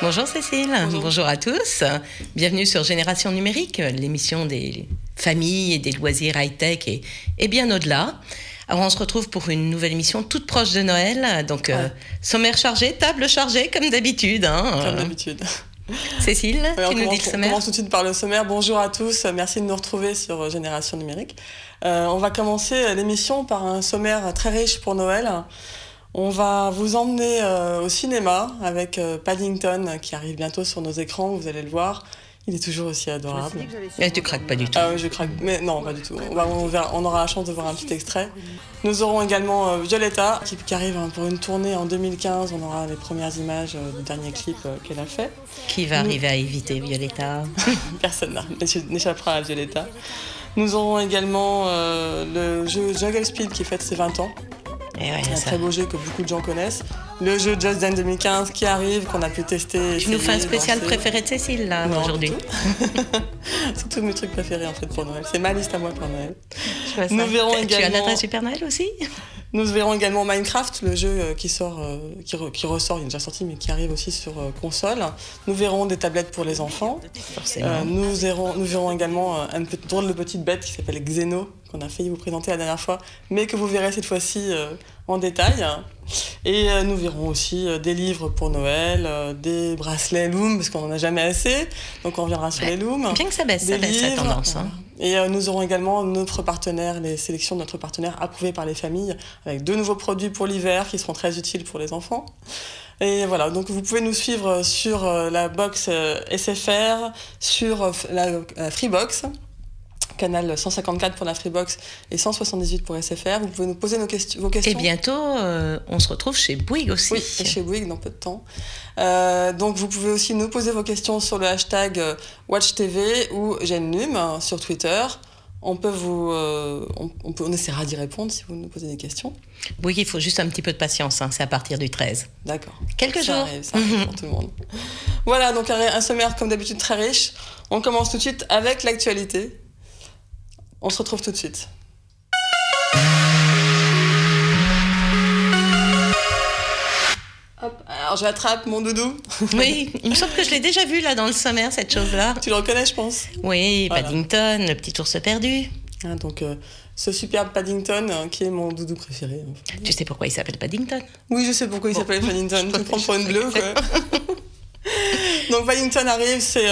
Bonjour Cécile, bonjour à tous. Bienvenue sur Génération Numérique, l'émission des familles et des loisirs high-tech et bien au-delà. Alors on se retrouve pour une nouvelle émission toute proche de Noël, donc sommaire chargé, table chargée comme d'habitude. Comme d'habitude. Cécile, tu nous dis le sommaire. On commence tout de suite par le sommaire. Bonjour à tous, merci de nous retrouver sur Génération Numérique. On va commencer l'émission par un sommaire très riche pour Noël. On va vous emmener au cinéma avec Paddington qui arrive bientôt sur nos écrans, vous allez le voir. Il est toujours aussi adorable. Mais tu craques pas du tout. Ah oui, je craque, mais non, pas du tout. On aura la chance de voir un petit extrait. Nous aurons également Violetta qui arrive pour une tournée en 2015. On aura les premières images du dernier clip qu'elle a fait. Qui va arriver à éviter Violetta? Personne n'échappera à Violetta. Nous aurons également le jeu Jungle Speed qui fête ses 20 ans. Un très beau jeu que beaucoup de gens connaissent. Le jeu Just Dance 2015 qui arrive, qu'on a pu tester. Tu nous fais un spécial préféré de Cécile, là, aujourd'hui. C'est tous mes trucs préférés, en fait, pour Noël. C'est ma liste à moi pour Noël. Nous verrons également... Tu as l'adresse Super Noël aussi? Nous verrons également Minecraft, le jeu qui ressort, il est déjà sorti, mais qui arrive aussi sur console. Nous verrons des tablettes pour les enfants. Forcément. Nous verrons également un drôle de petite bête qui s'appelle Xeno, qu'on a failli vous présenter la dernière fois, mais que vous verrez cette fois-ci en détail. Et nous verrons aussi des livres pour Noël, des bracelets Loom, parce qu'on n'en a jamais assez, donc on reviendra sur les Loom. Bien que ça baisse la tendance. Hein. Et nous aurons également notre partenaire, les sélections de notre partenaire approuvées par les familles, avec 2 nouveaux produits pour l'hiver qui seront très utiles pour les enfants. Et voilà, donc vous pouvez nous suivre sur la box SFR, sur la Freebox, canal 154 pour la Freebox et 178 pour SFR. Vous pouvez nous poser vos questions. Et bientôt, on se retrouve chez Bouygues aussi. Oui, et chez Bouygues dans peu de temps. Donc vous pouvez aussi nous poser vos questions sur le hashtag WatchTV ou GenNum sur Twitter. On essaiera d'y répondre si vous nous posez des questions. Bouygues, il faut juste un petit peu de patience, hein. C'est à partir du 13. D'accord. Quelques jours. Ça arrive pour tout le monde. Voilà, donc un sommaire comme d'habitude très riche. On commence tout de suite avec l'actualité. On se retrouve tout de suite. Hop, alors j'attrape mon doudou. Oui, il me semble que je l'ai déjà vu là dans le sommaire, cette chose-là. Tu le reconnais, je pense. Oui, voilà. Paddington, le petit ours perdu. Donc, ce superbe Paddington qui est mon doudou préféré. Tu sais pourquoi il s'appelle Paddington? Oui, je sais pourquoi il s'appelle Paddington. Tu me prends pour une bleue, quoi. Donc Paddington arrive, c'est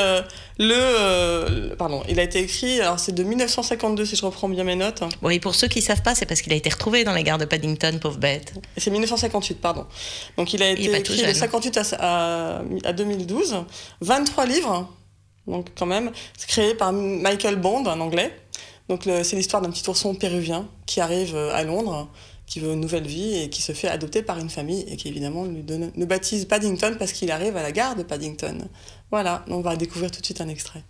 pardon, il a été écrit, alors c'est de 1952 si je reprends bien mes notes. Oui, pour ceux qui ne savent pas, c'est parce qu'il a été retrouvé dans les gares de Paddington, pauvre bête. C'est 1958, pardon. Donc il a été écrit de 58 à 2012, 23 livres, donc quand même, c'est créé par Michael Bond, un anglais. Donc c'est l'histoire d'un petit ourson péruvien qui arrive à Londres, qui veut une nouvelle vie et qui se fait adopter par une famille et qui évidemment le baptise Paddington parce qu'il arrive à la gare de Paddington. Voilà, on va découvrir tout de suite un extrait.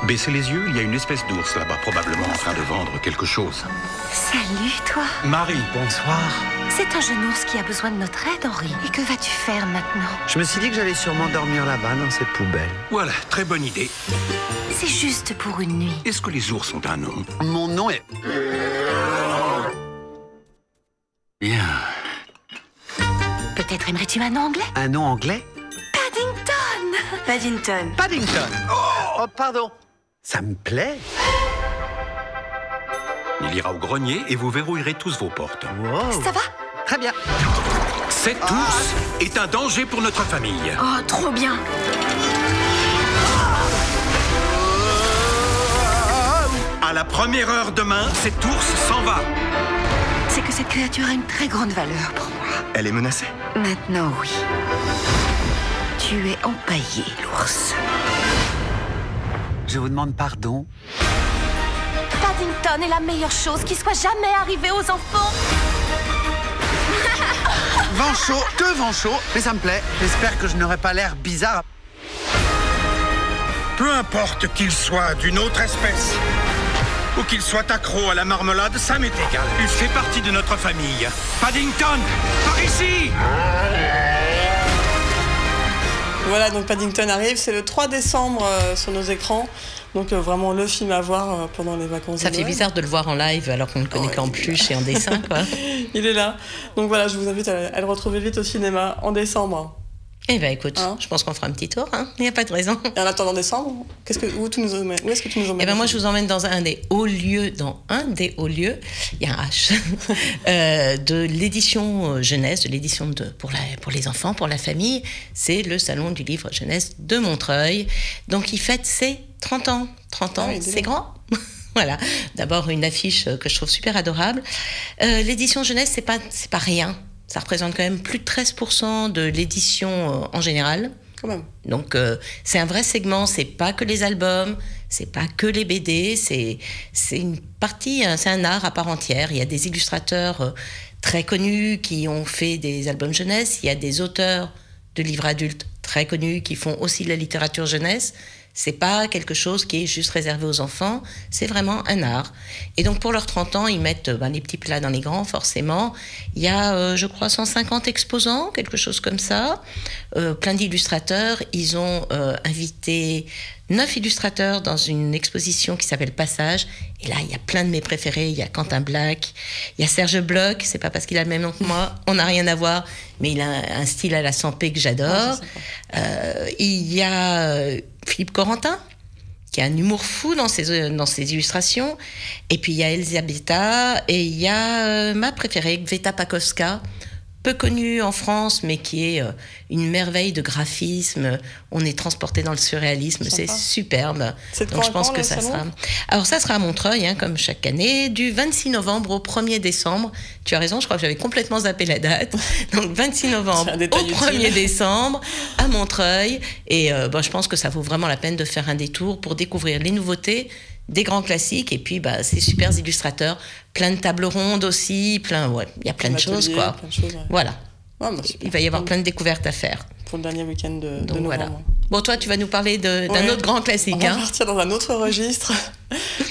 Baissez les yeux, il y a une espèce d'ours là-bas, probablement en train de vendre quelque chose. Salut, toi. Marie, bonsoir. C'est un jeune ours qui a besoin de notre aide, Henri. Et que vas-tu faire maintenant? Je me suis dit que j'allais sûrement dormir là-bas, dans cette poubelle. Voilà, très bonne idée. C'est juste pour une nuit. Est-ce que les ours ont un nom? Mon nom est... Bien. Peut-être aimerais-tu un nom anglais? Un nom anglais? Paddington. Paddington. Paddington. Oh, pardon. Ça me plaît. Il ira au grenier et vous verrouillerez tous vos portes. Wow. Ça va? Très bien. Cet ours est un danger pour notre famille. Oh, trop bien. À la première heure demain, cet ours s'en va. C'est que cette créature a une très grande valeur pour moi. Elle est menacée? Maintenant, oui. Tu es empaillé, l'ours. Je vous demande pardon. Paddington est la meilleure chose qui soit jamais arrivée aux enfants. Vent chaud, que vent chaud, mais ça me plaît. J'espère que je n'aurai pas l'air bizarre. Peu importe qu'il soit d'une autre espèce ou qu'il soit accro à la marmelade, ça m'est égal. Il fait partie de notre famille. Paddington, par ici! Voilà, donc Paddington arrive, c'est le 3 décembre sur nos écrans. Donc vraiment le film à voir pendant les vacances. Ça fait bizarre de le voir en live alors qu'on ne le connaît qu'en peluche et en dessin, quoi. Il est là. Donc voilà, je vous invite à le retrouver vite au cinéma en décembre. Eh bien, écoute, je pense qu'on fera un petit tour, il n'y a pas de raison. Et en attendant décembre, où est-ce que tu nous emmènes? Eh bien, moi, je vous emmène dans un des hauts lieux, il y a un H, de l'édition jeunesse, de l'édition pour les enfants, pour la famille. C'est le Salon du livre jeunesse de Montreuil. Donc, il fête ses 30 ans. 30 ans, c'est grand. Voilà, d'abord une affiche que je trouve super adorable. L'édition jeunesse, c'est pas rien. Ça représente quand même plus de 13% de l'édition en général. Quand même. Donc, c'est un vrai segment. C'est pas que les albums, c'est pas que les BD. C'est une partie, c'est un art à part entière. Il y a des illustrateurs très connus qui ont fait des albums jeunesse. Il y a des auteurs de livres adultes très connus qui font aussi de la littérature jeunesse. C'est pas quelque chose qui est juste réservé aux enfants, c'est vraiment un art. Et donc pour leurs 30 ans, ils mettent les petits plats dans les grands, forcément. Il y a, je crois, 150 exposants, quelque chose comme ça. Plein d'illustrateurs. Ils ont invité 9 illustrateurs dans une exposition qui s'appelle Passage. Et là, il y a plein de mes préférés. Il y a Quentin Black, il y a Serge Bloch. C'est pas parce qu'il a le même nom que moi, on n'a rien à voir, mais il a un style à la Sampé que j'adore. Il y a Philippe Corentin, qui a un humour fou dans ses illustrations. Et puis il y a Elisabetta, et il y a ma préférée, Gveta Pakowska, peu connue en France, mais qui est une merveille de graphisme. On est transporté dans le surréalisme, c'est superbe. Donc je pense que ça sera... Alors ça sera à Montreuil, comme chaque année, du 26 novembre au 1er décembre. Tu as raison, je crois que j'avais complètement zappé la date. Donc 26 novembre au 1er décembre à Montreuil. Et je pense que ça vaut vraiment la peine de faire un détour pour découvrir les nouveautés, des grands classiques, et puis ces super illustrateurs, plein de tables rondes aussi, il y a plein de choses, quoi. Plein de choses, ouais. Voilà. Il va y avoir plein de découvertes à faire. Pour le dernier week-end de novembre. Voilà. Bon, toi, tu vas nous parler d'un autre grand classique. On va partir dans un autre registre.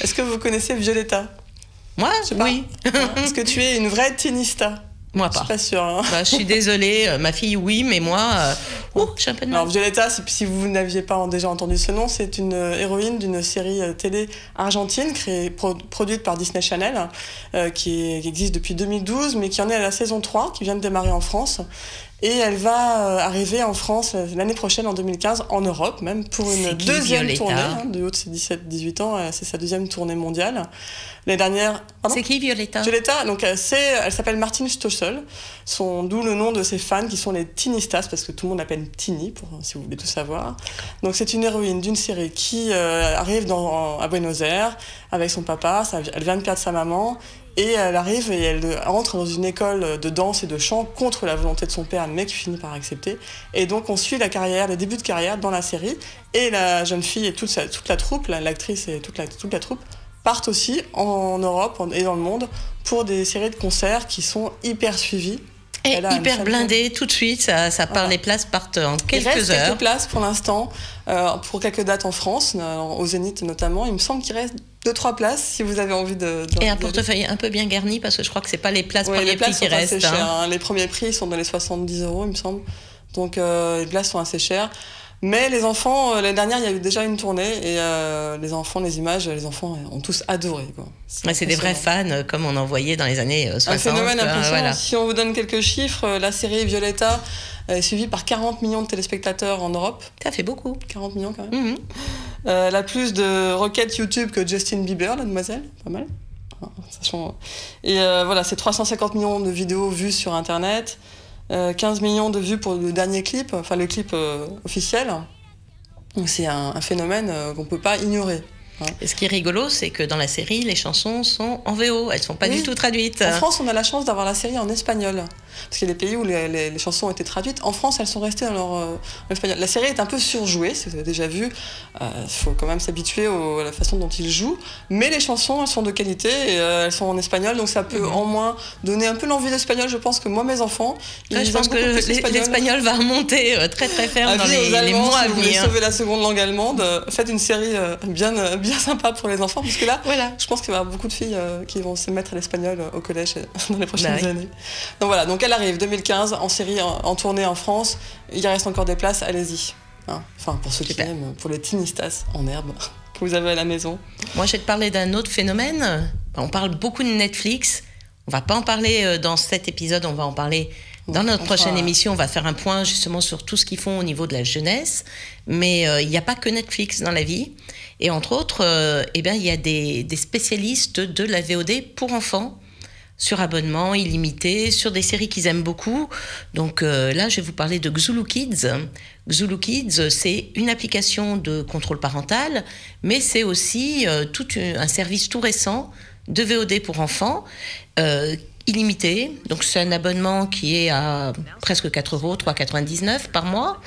Est-ce que vous connaissez Violetta? Moi, oui. Est-ce que tu es une vraie tinista? Moi, pas. Je suis pas sûre. Je suis désolée, ma fille, oui, mais moi, je suis un peu de mal. Alors, Violetta, si vous n'aviez pas déjà entendu ce nom, c'est une héroïne d'une série télé argentine produite par Disney Channel, qui existe depuis 2012, mais qui en est à la saison 3, qui vient de démarrer en France. Et elle va arriver en France l'année prochaine, en 2015, en Europe même, pour une deuxième tournée. De haut de ses 17-18 ans, c'est sa deuxième tournée mondiale. L'année dernière... C'est qui Violetta? Violetta, donc elle s'appelle Martine Stossel, d'où le nom de ses fans qui sont les Tinistas, parce que tout le monde l'appelle Tini, si vous voulez tout savoir. Donc c'est une héroïne d'une série qui arrive à Buenos Aires avec son papa, elle vient de perdre sa maman, et elle arrive et elle entre dans une école de danse et de chant contre la volonté de son père, mais qui finit par accepter. Et donc on suit les débuts de carrière dans la série, et la jeune fille et toute la troupe, l'actrice et toute la troupe, partent aussi en Europe et dans le monde pour des séries de concerts qui sont hyper suivies. Et hyper blindées tout de suite, ça part, les places partent en quelques heures. Il reste quelques places pour l'instant, pour quelques dates en France, au Zénith notamment. Il me semble qu'il reste 2-3 places si vous avez envie de et un portefeuille un peu bien garni, parce que je crois que c'est pas les places premiers prix qui restent. Assez chères, Les premiers prix sont dans les 70 €, il me semble. Donc les places sont assez chères. Mais les enfants, l'année dernière, il y a eu déjà une tournée, et les enfants ont tous adoré, quoi. C'est des vrais fans, comme on en voyait dans les années 60. Un phénomène impressionnant. Voilà. Si on vous donne quelques chiffres, la série Violetta est suivie par 40 millions de téléspectateurs en Europe. Ça fait beaucoup. 40 millions quand même. Elle a plus de requêtes YouTube que Justin Bieber, la demoiselle. Pas mal. Et c'est 350 millions de vidéos vues sur Internet. 15 millions de vues pour le dernier clip, le clip officiel. Donc c'est un phénomène qu'on ne peut pas ignorer. Et ce qui est rigolo, c'est que dans la série, les chansons sont en VO, elles ne sont pas du tout traduites. En France, on a la chance d'avoir la série en espagnol. Parce qu'il y a des pays où les chansons ont été traduites. En France, elles sont restées dans leur espagnol. La série est un peu surjouée, si vous avez déjà vu. Il faut quand même s'habituer à la façon dont ils jouent. Mais les chansons, elles sont de qualité, et elles sont en espagnol. Donc ça peut en moins donner un peu l'envie d'espagnol. Je pense que moi, mes enfants... je pense que l'espagnol va remonter très très ferme dans les mois à venir. Si vous voulez sauver la seconde langue allemande, faites une série bien sympa pour les enfants. Parce que là, je pense qu'il va y avoir beaucoup de filles qui vont se mettre à l'espagnol au collège dans les prochaines années. Donc voilà, donc elle arrive 2015 en série, en tournée en France. Il reste encore des places, allez-y. Pour ceux qui aiment, pour les tinistas en herbe que vous avez à la maison. Moi, je vais te parler d'un autre phénomène. On parle beaucoup de Netflix. On va pas en parler dans cet épisode, on va en parler Dans notre prochaine émission, on va faire un point justement sur tout ce qu'ils font au niveau de la jeunesse. Mais il n'y a pas que Netflix dans la vie. Et entre autres, il y a des spécialistes de la VOD pour enfants, sur abonnement illimité, sur des séries qu'ils aiment beaucoup. Donc là, je vais vous parler de Xulu Kids. Xulu Kids, c'est une application de contrôle parental, mais c'est aussi un service tout récent de VOD pour enfants, illimité. Donc c'est un abonnement qui est à presque 4 €, 3,99 par mois.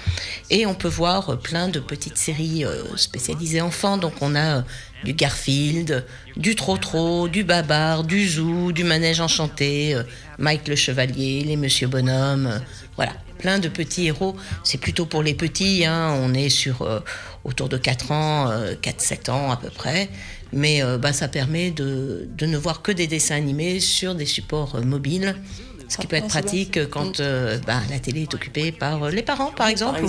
Et on peut voir plein de petites séries spécialisées enfants. Donc on a du Garfield, du Trotro, du Babar, du Zoo, du Manège Enchanté, Mike le Chevalier, les Monsieur Bonhomme, voilà, plein de petits héros. C'est plutôt pour les petits, hein. On est sur autour de 4 ans, 4-7 ans à peu près. Mais ça permet de ne voir que des dessins animés sur des supports mobiles, ce qui peut être pratique quand la télé est occupée par les parents, par exemple.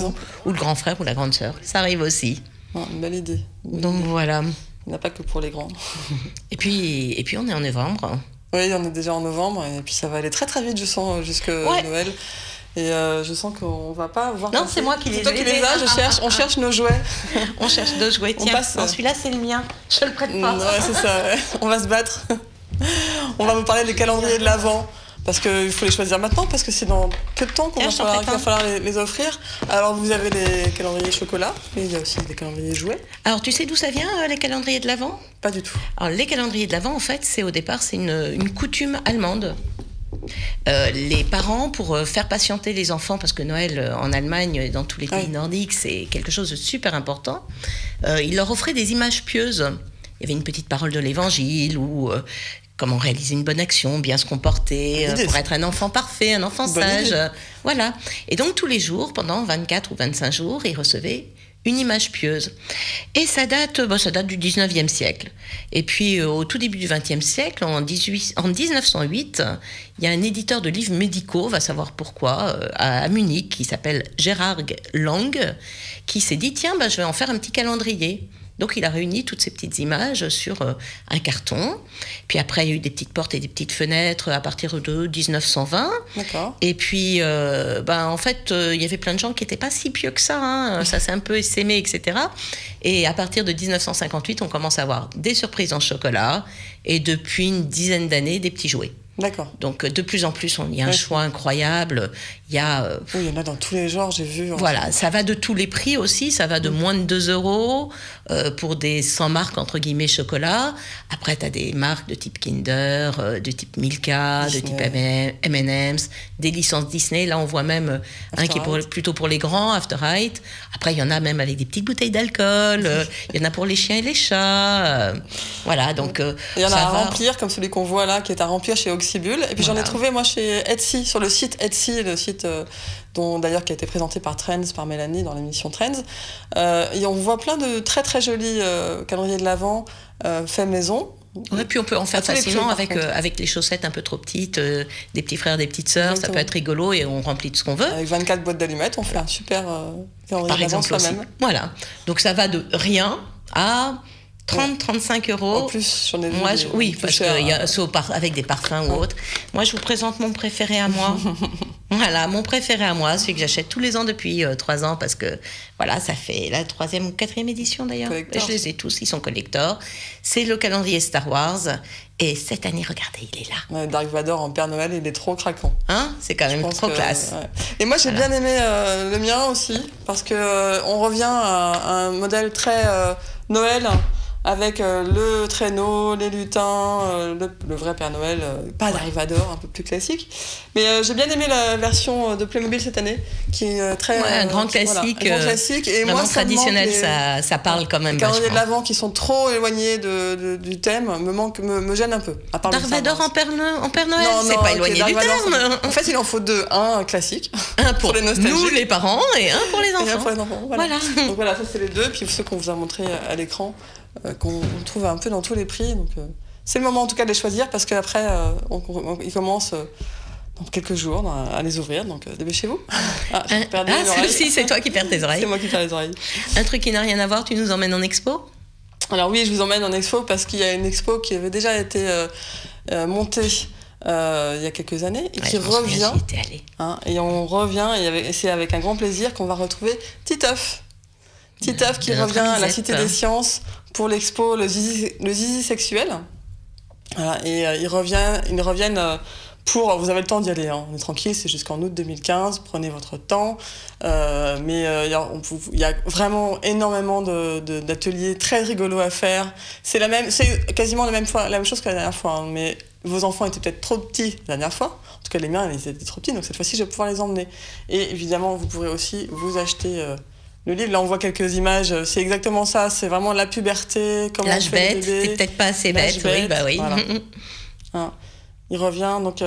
Ou le grand frère ou la grande sœur. Ça arrive aussi. Une belle idée. Donc voilà. Il n'y a pas que pour les grands. Et puis on est en novembre. Oui, on est déjà en novembre, et puis ça va aller très très vite, je sens, jusqu'à Noël. Et je sens qu'on va pas voir. Non, c'est moi qui les ai. C'est toi qui les as, on cherche nos jouets. On cherche nos jouets. Tiens, celui-là c'est le mien. Je le prête pas. Ouais, c'est ça. Ouais. On va se battre. On va vous parler des calendriers de l'Avent. Parce qu'il faut les choisir maintenant, parce que c'est dans peu de temps qu'il va falloir les offrir. Alors vous avez les calendriers chocolat, mais il y a aussi des calendriers jouets. Alors tu sais d'où ça vient, les calendriers de l'Avent ? Pas du tout. Alors les calendriers de l'Avent, en fait, au départ, c'est une coutume allemande. Les parents, pour faire patienter les enfants, parce que Noël en Allemagne et dans tous les pays nordiques, c'est quelque chose de super important, ils leur offraient des images pieuses. Il y avait une petite parole de l'évangile ou comment réaliser une bonne action, bien se comporter, pour être un enfant parfait, un enfant sage. Voilà. Et donc tous les jours, pendant 24 ou 25 jours, ils recevaient une image pieuse. Et ça date du 19e siècle. Et puis, au tout début du 20e siècle, en 1908, il y a un éditeur de livres médicaux, va savoir pourquoi, à Munich, qui s'appelle Gérard Lang, qui s'est dit, tiens, je vais en faire un petit calendrier. Donc, il a réuni toutes ces petites images sur un carton. Puis après, il y a eu des petites portes et des petites fenêtres à partir de 1920. D'accord. Et puis, en fait, il y avait plein de gens qui n'étaient pas si pieux que ça. Hein. Ça s'est un peu essaimé, etc. Et à partir de 1958, on commence à avoir des surprises en chocolat. Et depuis une dizaine d'années, des petits jouets. D'accord. Donc, de plus en plus, il y a un choix incroyable. Il y a... il y en a dans tous les genres, j'ai vu. Voilà, ça va de tous les prix aussi. Ça va de moins de 2 € pour des 100 marques, entre guillemets, chocolat. Après, tu as des marques de type Kinder, de type Milka, Disney, de type M&M's, des licences Disney. Là, on voit même un qui est plutôt pour les grands, After Eight. Après, il y en a même avec des petites bouteilles d'alcool. Il y en a pour les chiens et les chats. Voilà, donc... il y en a à remplir, comme celui qu'on voit là, qui est à remplir chez Oxybul. Et puis j'en ai trouvé, moi, chez Etsy, sur le site Etsy, le site dont d'ailleurs qui a été présenté par Trends, par Mélanie dans l'émission Trends. Et on voit plein de très très jolis calendriers de l'Avent faits maison. Ouais, puis on peut en faire facilement avec les chaussettes un peu trop petites, des petits frères, des petites sœurs. Exactement. Ça peut être rigolo et on remplit tout ce qu'on veut. Avec 24 boîtes d'allumettes, on fait un super calendrier de l'Avent soi-même. Voilà. Donc ça va de rien à 30-35 €. En plus, j'en ai vu. Oui, parce qu'il y a avec des parfums ou autres. Moi, je vous présente mon préféré à moi. Voilà, mon préféré à moi, celui que j'achète tous les ans depuis 3 ans, parce que voilà, ça fait la 3e ou 4e édition d'ailleurs. Je les ai tous, ils sont collectors. C'est le calendrier Star Wars. Et cette année, regardez, il est là. Dark Vador en Père Noël, il est trop craquant. Hein, c'est quand même trop classe. Ouais. Et moi, j'ai bien aimé le mien aussi, parce que on revient à un modèle très Noël. Avec le traîneau, les lutins, le vrai Père Noël, pas Dark Vador, un peu plus classique. Mais j'ai bien aimé la version de Playmobil cette année, qui est très... un grand classique. Voilà, un grand classique. Et vraiment moi, traditionnel, ça parle quand même vachement. Les calendriers de l'Avent qui sont trop éloignés du thème me gênent un peu. Dark Vador en Père Noël, c'est pas éloigné du thème. En fait, il en faut 2. Un classique, un pour les nostalgiques. Nous, les parents, et un pour les enfants. Et un pour les enfants, voilà. Donc voilà, ça c'est les 2. Puis ceux qu'on vous a montrés à l'écran, qu'on trouve un peu dans tous les prix. Donc, c'est le moment en tout cas de les choisir, parce qu'après, ils commencent dans quelques jours à les ouvrir. Donc dépêchez-vous. Si, c'est toi qui perds tes oreilles. C'est moi qui perds les oreilles. Un truc qui n'a rien à voir, tu nous emmènes en expo ? Alors oui, je vous emmène en expo parce qu'il y a une expo qui avait déjà été montée il y a quelques années, et qui revient. Et on revient, et c'est avec un grand plaisir qu'on va retrouver Titeuf. Titeuf qui revient à la Cité des Sciences pour l'expo Le Zizi sexuel. Voilà, et ils reviennent pour... Vous avez le temps d'y aller, hein. On est tranquille, c'est jusqu'en août 2015, prenez votre temps. Mais il y a vraiment énormément d'ateliers très rigolos à faire. C'est quasiment la même chose que la dernière fois, hein, mais vos enfants étaient peut-être trop petits la dernière fois. En tout cas, les miens, ils étaient trop petits, donc cette fois-ci, je vais pouvoir les emmener. Et évidemment, vous pourrez aussi vous acheter... le livre, là, on voit quelques images. C'est exactement ça. C'est vraiment la puberté. Comment l'âge bête. T'es peut-être pas assez bête. Oui, bah oui. Voilà. Il revient. Donc,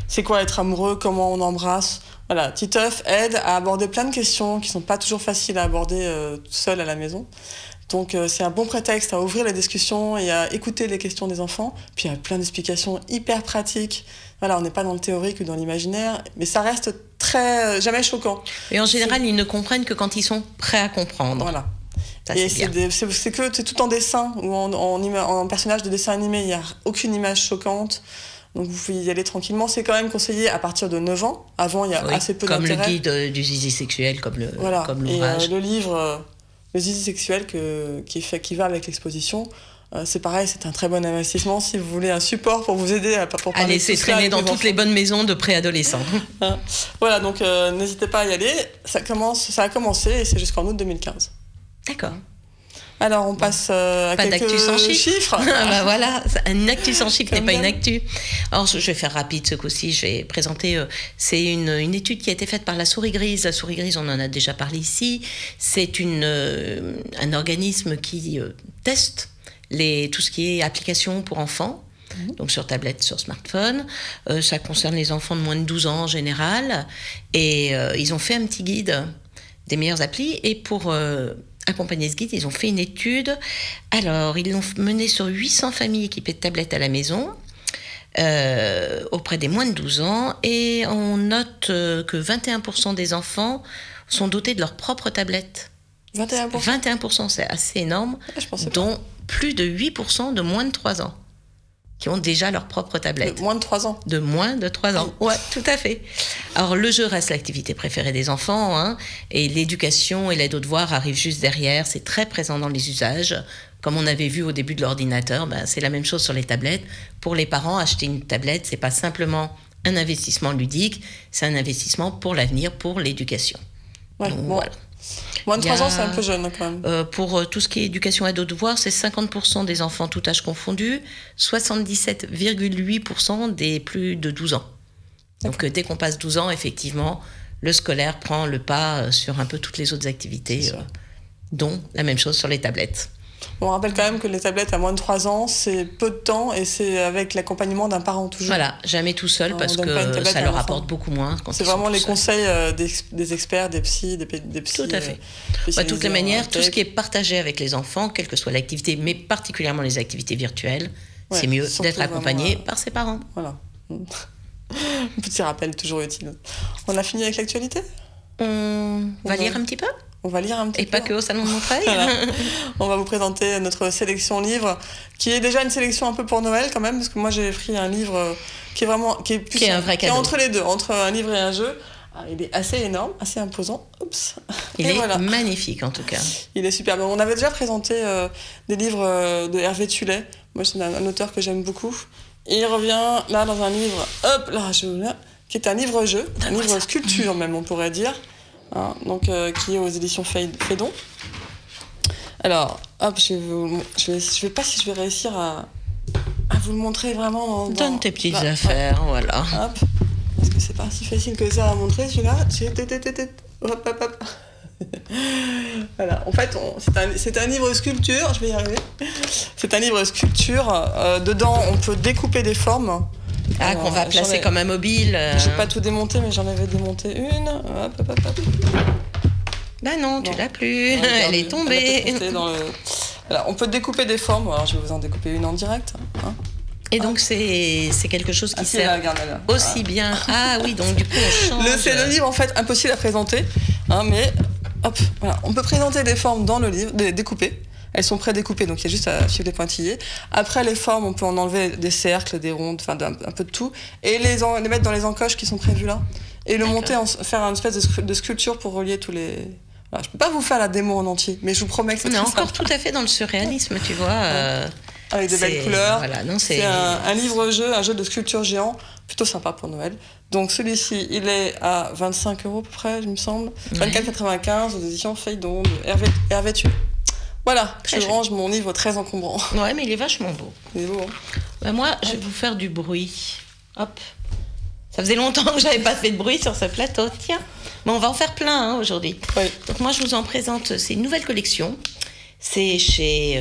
c'est quoi être amoureux? Comment on embrasse? Voilà. Titeuf aide à aborder plein de questions qui sont pas toujours faciles à aborder tout seul à la maison. Donc, c'est un bon prétexte à ouvrir la discussion et à écouter les questions des enfants. Puis, il y a plein d'explications hyper pratiques. Voilà, on n'est pas dans le théorique ou dans l'imaginaire, mais ça reste jamais choquant. Et en général, ils ne comprennent que quand ils sont prêts à comprendre. Voilà. Ça, et c'est tout en dessin ou en personnage de dessin animé. Il n'y a aucune image choquante. Donc vous pouvez y aller tranquillement. C'est quand même conseillé à partir de 9 ans. Avant, il y a assez peu d'intérêt. Comme le guide du zizi sexuel, comme l'ouvrage. Et le livre Le zizi sexuel qui va avec l'exposition. C'est pareil, c'est un très bon investissement si vous voulez un support pour vous aider pour parler. Allez, c'est traîner dans toutes les bonnes maisons de préadolescents. Voilà, donc n'hésitez pas à y aller. Ça a commencé et c'est jusqu'en août 2015. D'accord. Alors, on passe à quelques chiffres. Bah voilà, une actu sans chiffres n'est pas une actu. Alors, je vais faire rapide ce coup-ci. Je vais présenter. C'est une étude qui a été faite par la Souris Grise. La Souris Grise, on en a déjà parlé ici. C'est un organisme qui teste tout ce qui est application pour enfants. Donc sur tablette, sur smartphone. Ça concerne les enfants de moins de 12 ans en général. Et ils ont fait un petit guide des meilleures applis. Et pour accompagner ce guide, ils ont fait une étude. Alors, ils l'ont mené sur 800 familles équipées de tablettes à la maison, auprès des moins de 12 ans. Et on note que 21% des enfants sont dotés de leur propre tablette. 21%, c'est assez énorme. Dont plus de 8% de moins de 3 ans qui ont déjà leur propre tablette. De moins de 3 ans. De moins de 3 ans, ouais, tout à fait. Alors, le jeu reste l'activité préférée des enfants, hein, et l'éducation et l'aide aux devoirs arrivent juste derrière. C'est très présent dans les usages. Comme on avait vu au début de l'ordinateur, c'est la même chose sur les tablettes. Pour les parents, acheter une tablette, c'est pas simplement un investissement ludique, c'est un investissement pour l'avenir, pour l'éducation. Ouais, bon. Voilà. Moins de 3 ans, c'est un peu jeune quand même. Pour tout ce qui est éducation aide aux devoirs, c'est 50% des enfants tout âge confondu, 77,8% des plus de 12 ans. Donc dès qu'on passe 12 ans, effectivement, le scolaire prend le pas sur un peu toutes les autres activités, dont la même chose sur les tablettes. On rappelle quand même que les tablettes à moins de 3 ans, c'est peu de temps et c'est avec l'accompagnement d'un parent toujours. Voilà, jamais tout seul parce que ça leur apporte beaucoup moins. C'est vraiment les conseils des experts, des psys, des psys. Tout à fait. De toutes les manières, tout ce qui est partagé avec les enfants, quelle que soit l'activité, mais particulièrement les activités virtuelles, c'est mieux d'être accompagné par ses parents. Voilà. Un petit rappel toujours utile. On a fini avec l'actualité ? On va lire un petit peu ? On va lire un petit peu. Et pas que au Salon de Montreuil. Voilà. On va vous présenter notre sélection livre, qui est déjà une sélection un peu pour Noël quand même, parce que moi j'ai pris un livre qui est un vrai cadeau. Qui est entre les deux, entre un livre et un jeu. Alors, il est assez énorme, assez imposant. Oups. Il est magnifique en tout cas. Il est superbe. On avait déjà présenté des livres de Hervé Tullet. Moi c'est un auteur que j'aime beaucoup. Et il revient là dans un livre, qui est un livre-jeu, un livre sculpture même on pourrait dire. Hein, donc, qui est aux éditions Phaidon. Alors, hop, je vais pas si je vais réussir à vous le montrer vraiment. Donne tes petites affaires, voilà. Hop, parce que c'est pas si facile que ça à montrer, celui-là. Hop, hop, hop. Voilà, en fait, c'est un livre sculpture, je vais y arriver. C'est un livre sculpture. Dedans, on peut découper des formes. Alors, qu'on va placer comme un mobile. J'ai pas tout démonté, mais j'en avais démonté une. Hop, hop, hop. Bah non, tu l'as plus. Elle est tombée. Alors, on peut découper des formes. Alors, je vais vous en découper une en direct. Hein. Et donc, c'est quelque chose qui sert aussi bien. Ah oui, donc du coup, on change. C'est le livre, en fait, impossible à présenter. Hein, mais, hop, voilà. On peut présenter des formes dans le livre, découpées. elles sont prédécoupées, donc il y a juste à suivre les pointillés. Après, les formes, on peut en enlever des cercles, des rondes, enfin un peu de tout, et les mettre dans les encoches qui sont prévues là, et le monter, faire une espèce de sculpture pour relier tous les... Voilà, je peux pas vous faire la démo en entier, mais je vous promets que c'est très encore simple. tout à fait dans le surréalisme, tu vois. Avec des belles couleurs. Voilà, c'est un livre-jeu, un jeu de sculpture géant, plutôt sympa pour Noël. Donc celui-ci, il est à 25 € à peu près, il me semble. 24,95 aux éditions Feuilledon de Hervé Thuet. Voilà, je range mon livre très encombrant. Ouais, mais il est vachement beau. Il est beau, hein. Bah, moi, je vais vous faire du bruit. Hop. Ça faisait longtemps que j'avais pas fait de bruit sur ce plateau. Tiens, mais on va en faire plein aujourd'hui. Oui. Donc moi, je vous en présente. C'est une nouvelle collection. C'est chez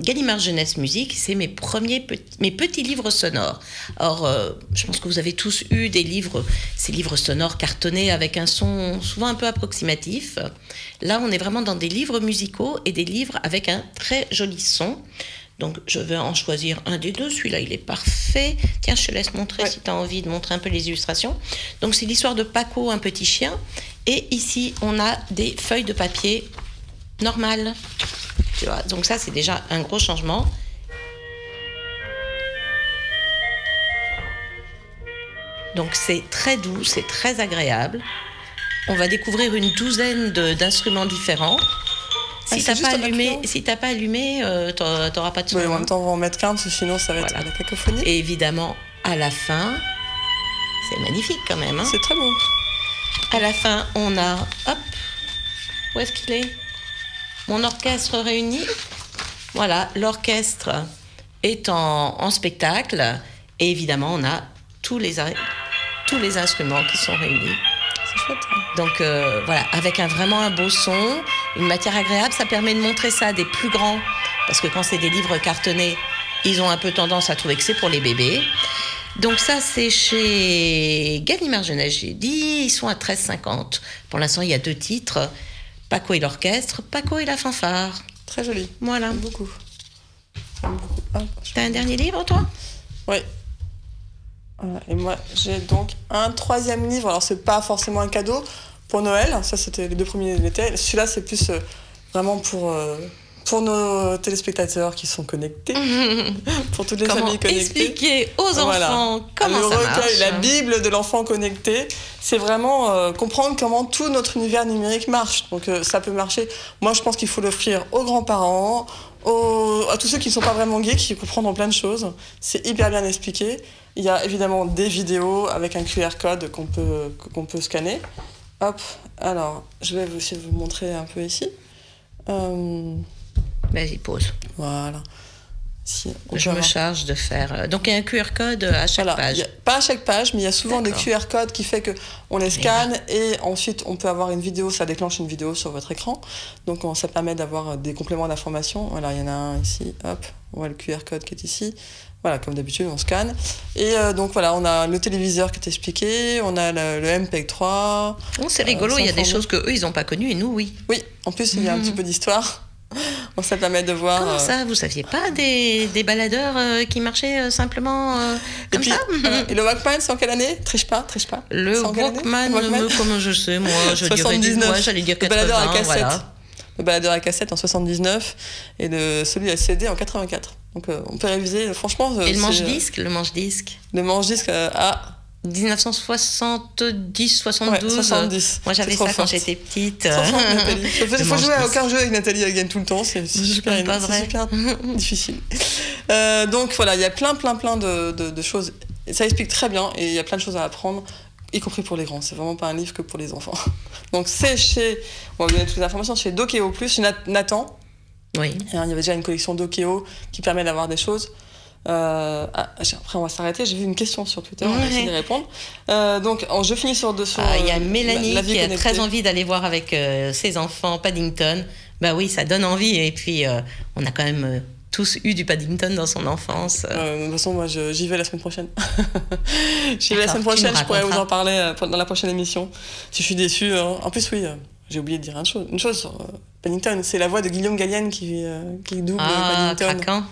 Gallimard Jeunesse Musique. C'est mes petits livres sonores. Or, je pense que vous avez tous eu ces livres sonores cartonnés avec un son souvent un peu approximatif. Là, on est vraiment dans des livres musicaux et des livres avec un très joli son. Donc, je vais en choisir un des deux. Celui-là, il est parfait. Tiens, je te laisse montrer si tu as envie de montrer un peu les illustrations. Donc, c'est l'histoire de Paco, un petit chien. Et ici, on a des feuilles de papier normales. Tu vois, donc ça, c'est déjà un gros changement. Donc, c'est très doux, c'est très agréable. On va découvrir une douzaine d'instruments différents. Si t'as pas allumé, t'auras pas de son. Oui, en même temps, on va en mettre qu'un, parce que sinon, ça va être la cacophonie. Et évidemment, à la fin, c'est magnifique quand même. Hein. C'est très beau. À la fin, on a, hop, où est-ce qu'il est ? Mon orchestre réuni. Voilà, l'orchestre est en spectacle. Et évidemment, on a tous les instruments qui sont réunis. C'est chouette. Donc voilà, avec vraiment un beau son, une matière agréable, ça permet de montrer ça à des plus grands, parce que quand c'est des livres cartonnés, ils ont un peu tendance à trouver que c'est pour les bébés. Donc ça, c'est chez Gallimard Jeunesse, j'ai dit, ils sont à 13,50. Pour l'instant, il y a 2 titres, Paco et l'orchestre, Paco et la fanfare. Très joli. Voilà. J'aime beaucoup. T'as un dernier livre, toi ? Oui. Et moi, j'ai donc un 3e livre. Alors, c'est pas forcément un cadeau pour Noël. Ça, c'était les 2 premiers de l'été. Celui-là, c'est plus vraiment pour nos téléspectateurs qui sont connectés. Pour toutes les familles connectées. Expliquer aux enfants comment ça marche. La Bible de l'enfant connecté. C'est vraiment comprendre comment tout notre univers numérique marche. Donc, ça peut marcher. Moi, je pense qu'il faut l'offrir aux grands-parents, à tous ceux qui ne sont pas vraiment geeks, qui comprennent plein de choses. C'est hyper bien expliqué. Il y a évidemment des vidéos avec un QR code qu'on peut scanner. Hop, alors, je vais essayer de vous montrer un peu ici. Vas-y, pause. Voilà. Je me charge de faire... Donc, il y a un QR code à chaque page. Pas à chaque page, mais il y a souvent des QR codes qui fait qu'on les scanne et ensuite, on peut avoir une vidéo, ça déclenche une vidéo sur votre écran. Donc, ça permet d'avoir des compléments d'information. Voilà, il y en a un ici, hop, on voit le QR code qui est ici. Voilà, comme d'habitude, on scanne. Et donc voilà, on a le téléviseur qui est expliqué, on a le MPEG 3. Oh, c'est rigolo, il y a des choses qu'eux, ils n'ont pas connues et nous, oui. Oui, en plus, il y a un petit peu d'histoire. Bon, ça permet de voir... Comment ça, vous saviez pas des baladeurs qui marchaient simplement comme ça Et le Walkman, c'est en quelle année ? Triche pas. Le Walkman, comment je sais, moi, je dirais j'allais dire 80, le baladeur à cassette. Voilà. Le baladeur à cassette en 79 et celui à CD en 84. Donc on peut réviser, franchement... Et le manche-disque Le manche-disque à... 1970, 72. Ouais, 70. Moi, j'avais ça quand j'étais petite. Trop fort, Nathalie. Il faut jouer à aucun jeu avec Nathalie, elle gagne tout le temps. C'est super difficile. Donc voilà, il y a plein de choses. Et ça explique très bien et il y a plein de choses à apprendre, y compris pour les grands. C'est vraiment pas un livre que pour les enfants. Donc c'est on va vous donner toutes les informations, chez Dokeo+, chez Nathan. Oui. Il y avait déjà une collection Dokeo qui permet d'avoir des choses. Après on va s'arrêter, j'ai vu une question sur Twitter, on va essayer de répondre. Donc je finis sur il y a Mélanie qui a très envie d'aller voir avec ses enfants Paddington. Bah oui, ça donne envie et puis on a quand même tous eu du Paddington dans son enfance. De toute façon moi j'y vais la semaine prochaine. Je pourrais vous en parler dans la prochaine émission si je suis déçue. En plus oui, j'ai oublié de dire une chose sur Paddington, c'est la voix de Guillaume Gallienne qui double Paddington. Craquant.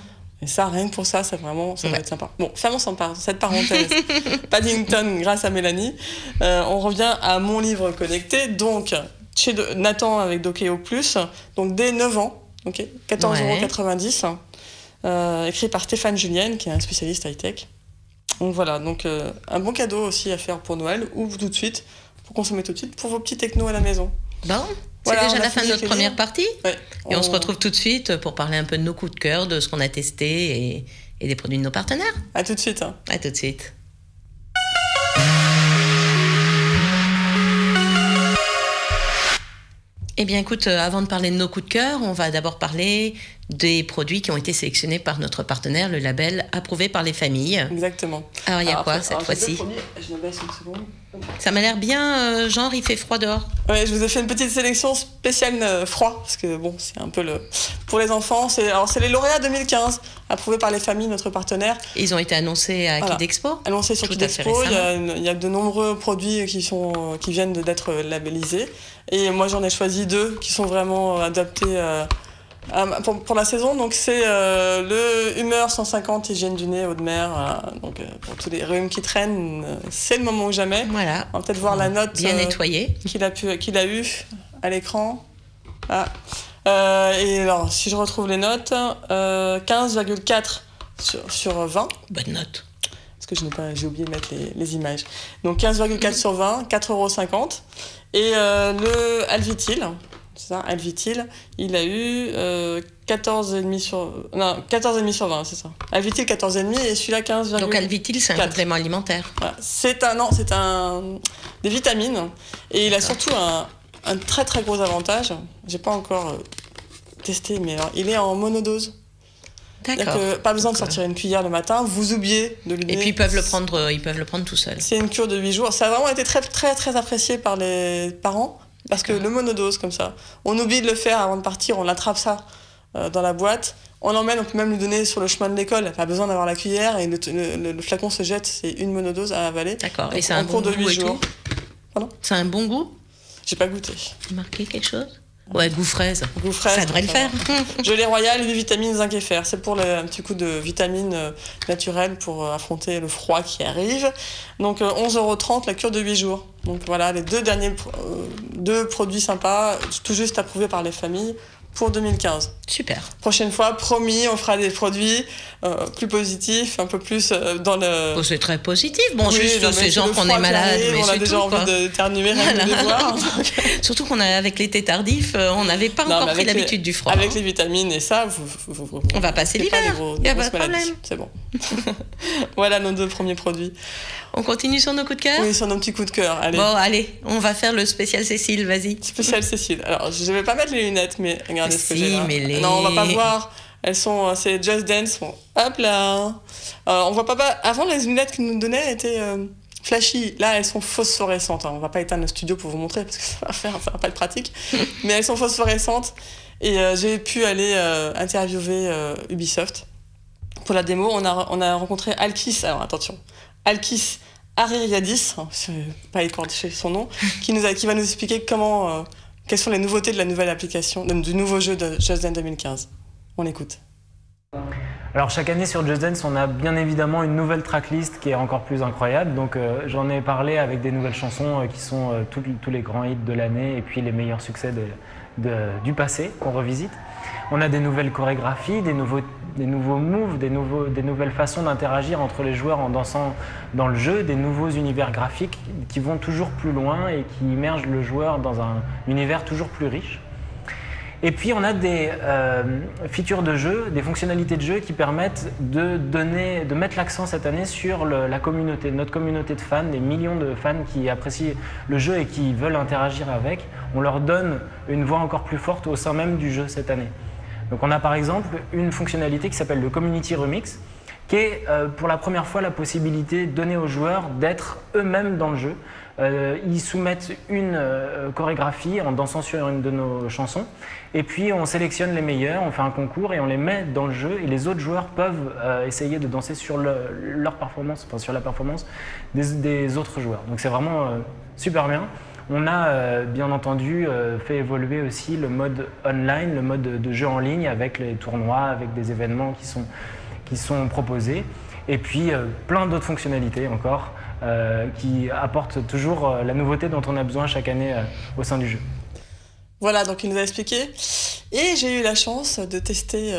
Et ça, rien que pour ça, ça va être sympa. Bon, fermons cette parenthèse. Paddington, grâce à Mélanie. On revient à mon livre connecté. Donc, chez Nathan avec Dokeo+, donc dès 9 ans, ok, 14,90 €, écrit par Stéphane Julien, qui est un spécialiste high-tech. Donc voilà, donc un bon cadeau aussi à faire pour Noël, ou tout de suite, pour consommer tout de suite, pour vos petits technos à la maison. Bon, voilà, c'est déjà la fin de notre première partie. Ouais, et on se retrouve tout de suite pour parler un peu de nos coups de cœur, de ce qu'on a testé et des produits de nos partenaires. À tout de suite. À tout de suite. Eh bien, écoute, avant de parler de nos coups de cœur, on va d'abord parler des produits qui ont été sélectionnés par notre partenaire, le label approuvé par les familles. Exactement. Alors, il y a quoi cette fois-ci ? Je me baisse une seconde. Ça m'a l'air bien, genre, il fait froid dehors. Ouais, je vous ai fait une petite sélection spéciale froid, parce que bon, c'est un peu pour les enfants. C'est les lauréats 2015, approuvés par les familles, notre partenaire. Ils ont été annoncés à Kidexpo. Annoncés sur Kidexpo. Il y a de nombreux produits qui viennent d'être labellisés. Et moi, j'en ai choisi 2 qui sont vraiment adaptés pour la saison. Donc, c'est le Humeur 150 hygiène du nez eau de mer. Donc, pour tous les rhumes qui traînent, c'est le moment ou jamais. Voilà. On va peut-être voir la note bien nettoyée qu'il a eu à l'écran. Ah. Et alors, si je retrouve les notes, 15,4 sur 20. Bonne note. Parce que j'ai oublié de mettre les images. Donc 15,4 sur 20, 4,50 €. Et le Alvitil, c'est ça, Alvitil, il a eu 14,5 sur 20, c'est ça. Alvitil 14,5 et celui-là 15,4. Donc Alvitil, c'est un complément alimentaire. Voilà. C'est des vitamines. Et il a surtout un très très gros avantage. J'ai pas encore testé, mais alors, il est en monodose. D'accord. Pas besoin de sortir une cuillère le matin, vous oubliez de lui donner. Et puis ils peuvent le prendre tout seuls. C'est une cure de 8 jours. Ça a vraiment été très très très apprécié par les parents, parce que le monodose comme ça, on oublie de le faire avant de partir, on l'attrape ça dans la boîte, on l'emmène, on peut même lui donner sur le chemin de l'école, pas besoin d'avoir la cuillère et le flacon se jette, c'est une monodose à avaler. D'accord. Donc, et c'est un bon goût et tout. Pardon ? C'est un bon goût ? J'ai pas goûté. Marqué quelque chose ? Ouais, goût fraise. Goût fraise. Ça devrait le faire. Gelée royale, 8 vitamines, zinc et fer. C'est pour un petit coup de vitamines naturelles pour affronter le froid qui arrive. Donc 11,30 € la cure de 8 jours. Donc voilà, les 2 derniers produits sympas, tout juste approuvés par les familles pour 2015. Super. Prochaine fois, promis, on fera des produits plus positifs, un peu plus dans le... Oh, c'est très positif. Bon, oui, juste ces gens qu'on est malade, mais on a déjà envie d'éternuer, rien de les voir. Surtout avec l'été tardif, on n'avait pas encore pris l'habitude du froid. Avec les vitamines et ça, on va passer l'hiver. Il n'y a pas de problème. C'est bon. Voilà nos 2 premiers produits. On continue sur nos coups de cœur ? Oui, sur nos petits coups de cœur. Allez. Bon, allez, on va faire le spécial Cécile, vas-y. Spécial Cécile. Alors, je ne vais pas mettre les lunettes, mais regardez ce que j'ai là. Mais non, on va pas voir. C'est Just Dance. Bon, hop là. On voit pas. Avant, les lunettes qu'ils nous donnaient étaient flashy. Là, elles sont phosphorescentes. On va pas éteindre le studio pour vous montrer parce que ça va pas être pratique. Mais elles sont phosphorescentes. Et j'ai pu aller interviewer Ubisoft pour la démo. On a rencontré Alkis. Alors attention, Alkis Aririadis, je vais pas écorcher son nom, qui va nous expliquer quelles sont les nouveautés de la nouvelle application, du nouveau jeu de Just Dance 2015. On l'écoute. Alors chaque année sur Just Dance, on a bien évidemment une nouvelle tracklist qui est encore plus incroyable. Donc j'en ai parlé avec des nouvelles chansons qui sont tous les grands hits de l'année et puis les meilleurs succès du passé qu'on revisite. On a des nouvelles chorégraphies, des nouveaux moves, des nouvelles façons d'interagir entre les joueurs en dansant dans le jeu, des nouveaux univers graphiques qui vont toujours plus loin et qui immergent le joueur dans un univers toujours plus riche. Et puis on a des features de jeu, des fonctionnalités de jeu qui permettent de mettre l'accent cette année sur la communauté, notre communauté de fans, des millions de fans qui apprécient le jeu et qui veulent interagir avec. On leur donne une voix encore plus forte au sein même du jeu cette année. Donc on a par exemple une fonctionnalité qui s'appelle le Community Remix, qui est pour la première fois la possibilité donnée aux joueurs d'être eux-mêmes dans le jeu. Ils soumettent une chorégraphie en dansant sur une de nos chansons et puis on sélectionne les meilleurs, on fait un concours et on les met dans le jeu et les autres joueurs peuvent essayer de danser sur leur performance, enfin sur la performance des autres joueurs. Donc c'est vraiment super bien. On a bien entendu fait évoluer aussi le mode online, le mode de jeu en ligne avec les tournois, avec des événements qui sont proposés et puis plein d'autres fonctionnalités encore qui apportent toujours la nouveauté dont on a besoin chaque année au sein du jeu. Voilà, donc il nous a expliqué. Et j'ai eu la chance de tester.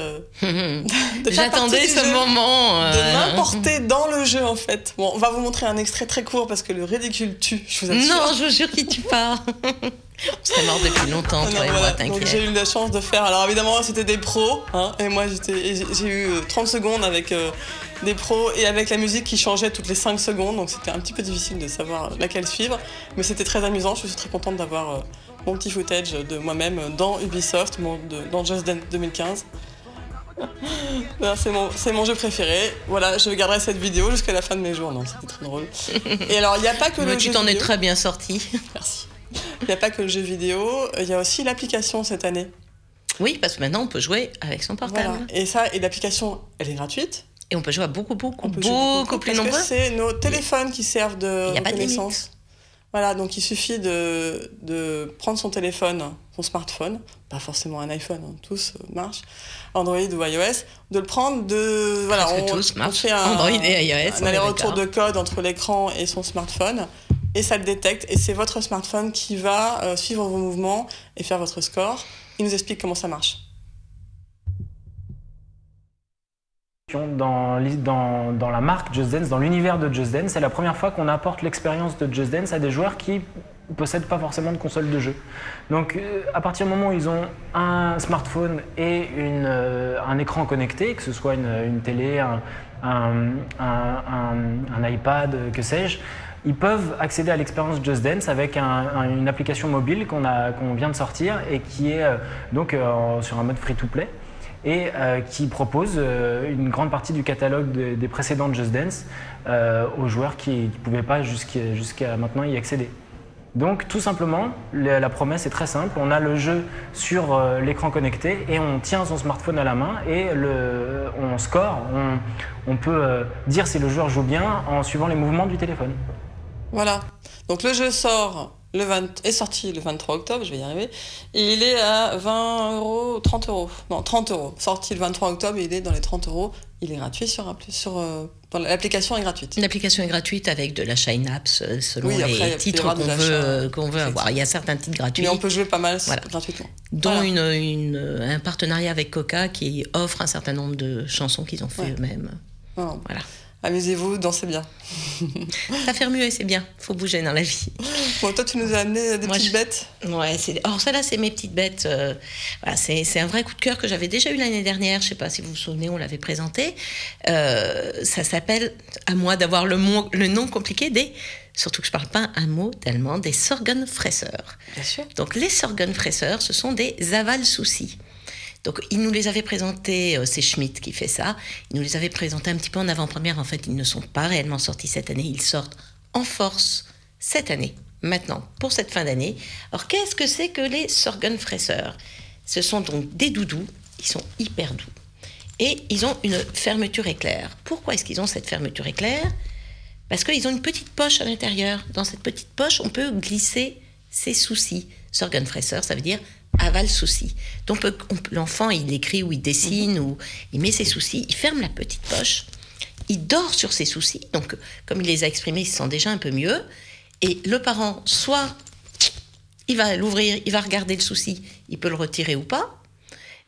J'attendais ce moment. De m'importer dans le jeu, en fait. Bon, on va vous montrer un extrait très court parce que le ridicule tue, je vous assure. Non, je vous jure qu'il tue pas. On serait mort depuis longtemps, toi et moi, t'inquiète. Donc j'ai eu la chance de faire. Alors évidemment, c'était des pros, hein, et moi j'ai eu 30 secondes avec des pros et avec la musique qui changeait toutes les 5 secondes. Donc c'était un petit peu difficile de savoir laquelle suivre, mais c'était très amusant. Je suis très contente d'avoir mon petit footage de moi-même dans Ubisoft, dans Just Dance 2015. C'est mon jeu préféré. Voilà, je garderai cette vidéo jusqu'à la fin de mes jours. Non, c'était très drôle. Et alors, il n'y a pas que le jeu vidéo. Tu t'en es très bien sorti. Merci. Il n'y a pas que le jeu vidéo, il y a aussi l'application cette année. Oui, parce que maintenant, on peut jouer avec son portable. Voilà. Et l'application, elle est gratuite. Et on peut jouer à beaucoup plus nombreux. C'est nos téléphones qui servent de reconnaissance. Voilà, donc il suffit de prendre son téléphone, son smartphone, pas forcément un iPhone, hein, tous marchent, Android ou iOS, de le prendre, voilà, on fait Android et iOS, un aller-retour de code entre l'écran et son smartphone, et ça le détecte, et c'est votre smartphone qui va suivre vos mouvements et faire votre score. Il nous explique comment ça marche. Dans la marque Just Dance, dans l'univers de Just Dance, c'est la première fois qu'on apporte l'expérience de Just Dance à des joueurs qui ne possèdent pas forcément de console de jeu. Donc à partir du moment où ils ont un smartphone et un écran connecté, que ce soit une télé, un iPad, que sais-je, ils peuvent accéder à l'expérience Just Dance avec une application mobile qu'on vient de sortir et qui est donc sur un mode free-to-play. Et qui propose une grande partie du catalogue des précédents Just Dance aux joueurs qui ne pouvaient pas jusqu'à maintenant y accéder. Donc tout simplement, la promesse est très simple, on a le jeu sur l'écran connecté et on tient son smartphone à la main et on score, on peut dire si le joueur joue bien en suivant les mouvements du téléphone. Voilà, donc le jeu est sorti le 23 octobre, je vais y arriver, et il est à 20 €, 30 €. Non, 30 €. Sorti le 23 octobre, et il est dans les 30 €. Il est gratuit l'application est gratuite. L'application est gratuite avec de l'achat in-apps selon les titres qu'on veut avoir. Il y a certains titres gratuits. Mais on peut jouer pas mal gratuitement. Dont un partenariat avec Coca qui offre un certain nombre de chansons qu'ils ont fait eux-mêmes. Oh. Voilà. Amusez-vous, dansez bien. Ça fait remuer, c'est bien. Faut bouger dans la vie. Bon, toi, tu nous as amené des petites bêtes. Ouais, alors celle-là, c'est mes petites bêtes. Voilà, c'est un vrai coup de cœur que j'avais déjà eu l'année dernière. Je sais pas si vous vous souvenez, on l'avait présenté. Ça s'appelle, à moi d'avoir le nom compliqué, surtout que je parle pas un mot d'allemand, des Sorgenfresser. Bien sûr. Donc les Sorgenfresser, ce sont des aval-soucis. Donc, il nous les avait présentés, c'est Schmitt qui fait ça, il nous les avait présentés un petit peu en avant-première. En fait, ils ne sont pas réellement sortis cette année, ils sortent en force cette année, maintenant, pour cette fin d'année. Alors, qu'est-ce que c'est que les Sorgenfresser ? Ce sont donc des doudous, ils sont hyper doux. Et ils ont une fermeture éclair. Pourquoi est-ce qu'ils ont cette fermeture éclair ? Parce qu'ils ont une petite poche à l'intérieur. Dans cette petite poche, on peut glisser ses soucis. Sorgenfresser, ça veut dire aval-soucis. Donc l'enfant, il écrit ou il dessine ou il met ses soucis, il ferme la petite poche, il dort sur ses soucis, donc comme il les a exprimés, il se sent déjà un peu mieux, et le parent, soit il va l'ouvrir, il va regarder le souci, il peut le retirer ou pas,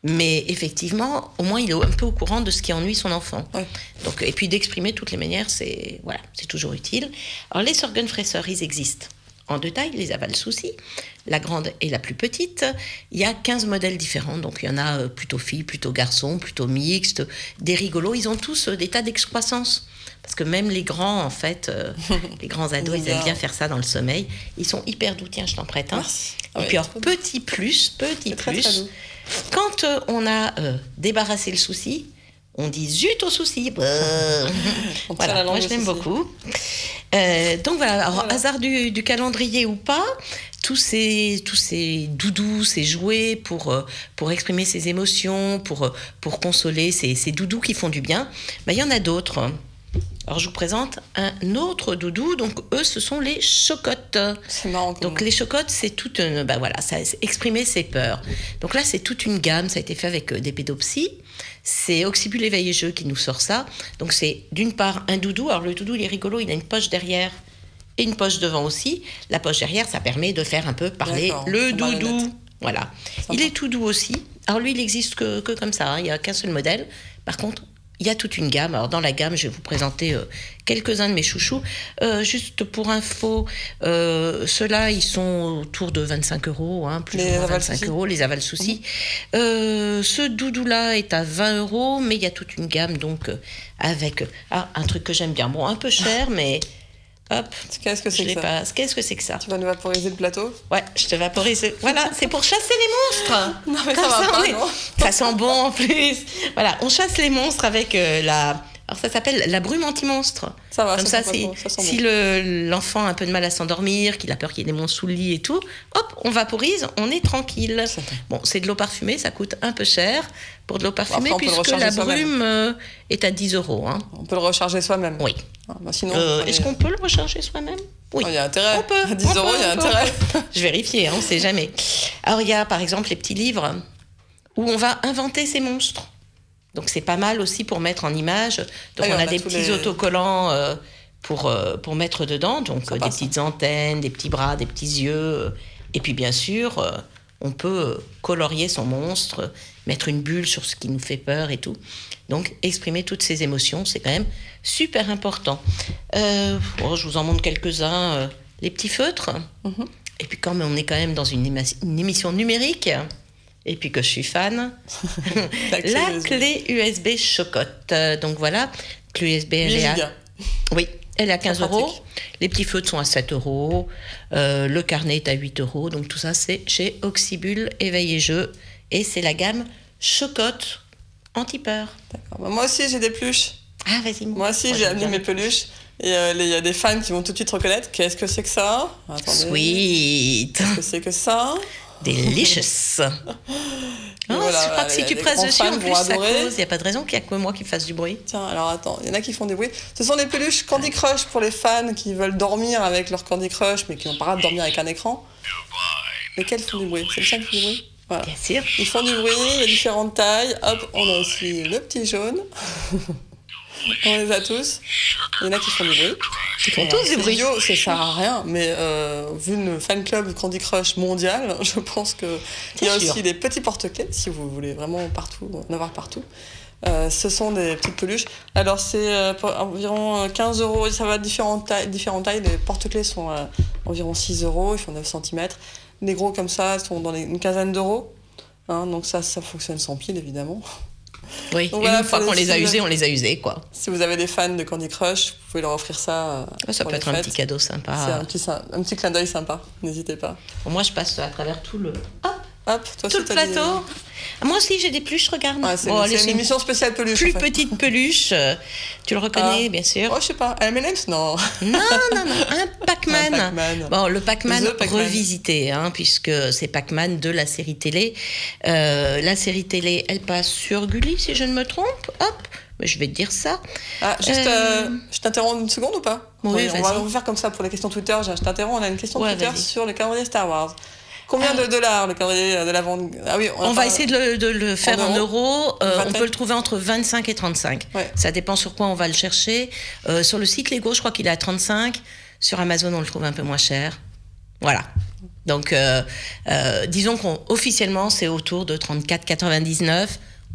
mais effectivement, au moins il est un peu au courant de ce qui ennuie son enfant. Ouais. Donc, et puis d'exprimer de toutes les manières, c'est toujours utile. Alors les Sorgenfresser, ils existent en deux tailles, les aval-soucis, la grande et la plus petite. Il y a 15 modèles différents, donc il y en a plutôt filles, plutôt garçons, plutôt mixtes, des rigolos. Ils ont tous des tas d'excroissance, parce que même les grands, en fait, les grands ados, ils aiment bien faire ça dans le sommeil. Ils sont hyper doux, tiens, je t'en prête un. Et puis alors, petit plus, très quand on a débarrassé le souci, on dit zut au souci. Voilà, moi je l'aime beaucoup. Donc voilà, alors hasard du calendrier ou pas, tous ces doudous, ces jouets pour exprimer ses émotions, pour consoler ces doudous qui font du bien, il y en a d'autres. Alors je vous présente un autre doudou, donc eux ce sont les chocottes. C'est marrant. Donc les chocottes, c'est toute une, ça exprimer ses peurs. Donc là c'est toute une gamme, ça a été fait avec des pédopsies. C'est Oxybul Éveil et Jeu qui nous sort ça. Donc c'est d'une part un doudou. Alors le doudou il est rigolo, il a une poche derrière et une poche devant aussi. La poche derrière, ça permet de faire un peu parler le doudou Voilà. Sympa. Il est tout doux aussi. Alors lui, il n'existe que comme ça, hein. Il n'y a qu'un seul modèle. Par contre, il y a toute une gamme. Alors dans la gamme, je vais vous présenter quelques-uns de mes chouchous. Juste pour info, ceux-là, ils sont autour de 25 €, hein, plus ou moins 25 €, les Aval Soucis. Ce doudou-là est à 20 €, mais il y a toute une gamme donc avec un truc que j'aime bien. Bon, un peu cher, mais hop. Qu'est-ce que c'est que ça? Qu'est-ce que c'est que ça? Tu vas nous vaporiser le plateau? Ouais, je te vaporise. Voilà, c'est pour chasser les monstres. Non, mais ça va pas, non? Ça sent bon en plus. Voilà, on chasse les monstres avec alors ça s'appelle la brume anti-monstre. Ça va, comme ça si l'enfant a un peu de mal à s'endormir, qu'il a peur qu'il y ait des monstres sous le lit et tout, hop, on vaporise, on est tranquille. Bon, c'est de l'eau parfumée, ça coûte un peu cher pour de l'eau parfumée, puisque la brume est à 10 €. Hein. On peut le recharger soi-même. Oui. Sinon, est-ce qu'on peut le recharger soi-même? Oui. Il y a intérêt. On peut. À 10 €, il y a intérêt. Je vérifie, on ne sait jamais. Alors, il y a par exemple les petits livres où on va inventer ces monstres. Donc, c'est pas mal aussi pour mettre en image. Donc, on a des petits autocollants pour mettre dedans. Donc, des petites antennes, des petits bras, des petits yeux. Et puis, bien sûr, on peut colorier son monstre, mettre une bulle sur ce qui nous fait peur et tout. Donc, exprimer toutes ces émotions, c'est quand même super important. Je vous en montre quelques-uns. Les petits feutres. Et puis, comme on est quand même dans une émission numérique, et puis que je suis fan, la clé USB Chocotte. Donc voilà, clé USB, elle est à 15 €. Les petits feutres sont à 7 €. Le carnet est à 8 €. Donc tout ça, c'est chez Oxybul Éveil et Jeu. Et c'est la gamme Chocotte anti-peur. D'accord. Moi aussi, j'ai des peluches. Ah, vas-y. Moi aussi, j'ai amené mes peluches. Et il y a des fans qui vont tout de suite reconnaître. Qu'est-ce que c'est que ça? Attendez. Sweet. Qu'est-ce que c'est que ça? Delicious. Voilà, je crois que si tu presses dessus, en plus, ça cause. Il n'y a pas de raison qu'il n'y a que moi qui fasse du bruit. Tiens, alors attends, il y en a qui font des bruits. Ce sont des peluches Candy Crush pour les fans qui veulent dormir avec leur Candy Crush, mais qui n'ont pas le droit de dormir avec un écran. Lesquels font du bruit? C'est le chat qui fait du bruit? Voilà. Bien sûr. Ils font du bruit, il y a différentes tailles. Hop, on a aussi le petit jaune. On les a tous. Il y en a qui font du bruit. Ils font tous du bruit. Idiot, ça sert à rien, mais vu le fan club Candy Crush mondial, je pense qu'il y a aussi des petits porte-clés, si vous voulez vraiment en avoir partout. Ce sont des petites peluches. Alors c'est environ 15 €, ça va de différentes tailles. Les porte-clés sont environ 6 €, ils font 9 cm. Les gros comme ça sont dans une quinzaine d'euros. Hein, donc ça fonctionne sans pile, évidemment. Oui, donc voilà, une fois qu'on les a usés, on les a usés, quoi. Si vous avez des fans de Candy Crush, vous pouvez leur offrir ça. Ça peut être un petit cadeau sympa. C'est un petit clin d'œil sympa, n'hésitez pas. Bon, moi, je passe à travers tout le plateau. Moi aussi, j'ai des peluches, regarde. Ouais, c'est une émission spéciale peluche. Plus petite peluche. Tu le reconnais, bien sûr. Oh, je sais pas. M&M's, non. Non. Un Pac-Man. Bon, le Pac-Man revisité, hein, puisque c'est Pac-Man de la série télé. La série télé, elle passe sur Gulli, si je ne me trompe. Hop, mais je vais te dire ça. Je t'interromps une seconde ou pas? Oui, on va faire comme ça pour les questions Twitter. Je t'interromps, on a une question Twitter sur le calendrier Star Wars. Combien de dollars le calendrier de la vente? On va essayer de le faire en euros. On peut le trouver entre 25 et 35. Ouais. Ça dépend sur quoi on va le chercher. Sur le site Lego, je crois qu'il est à 35. Sur Amazon, on le trouve un peu moins cher. Voilà. Donc, disons qu'officiellement, c'est autour de 34,99.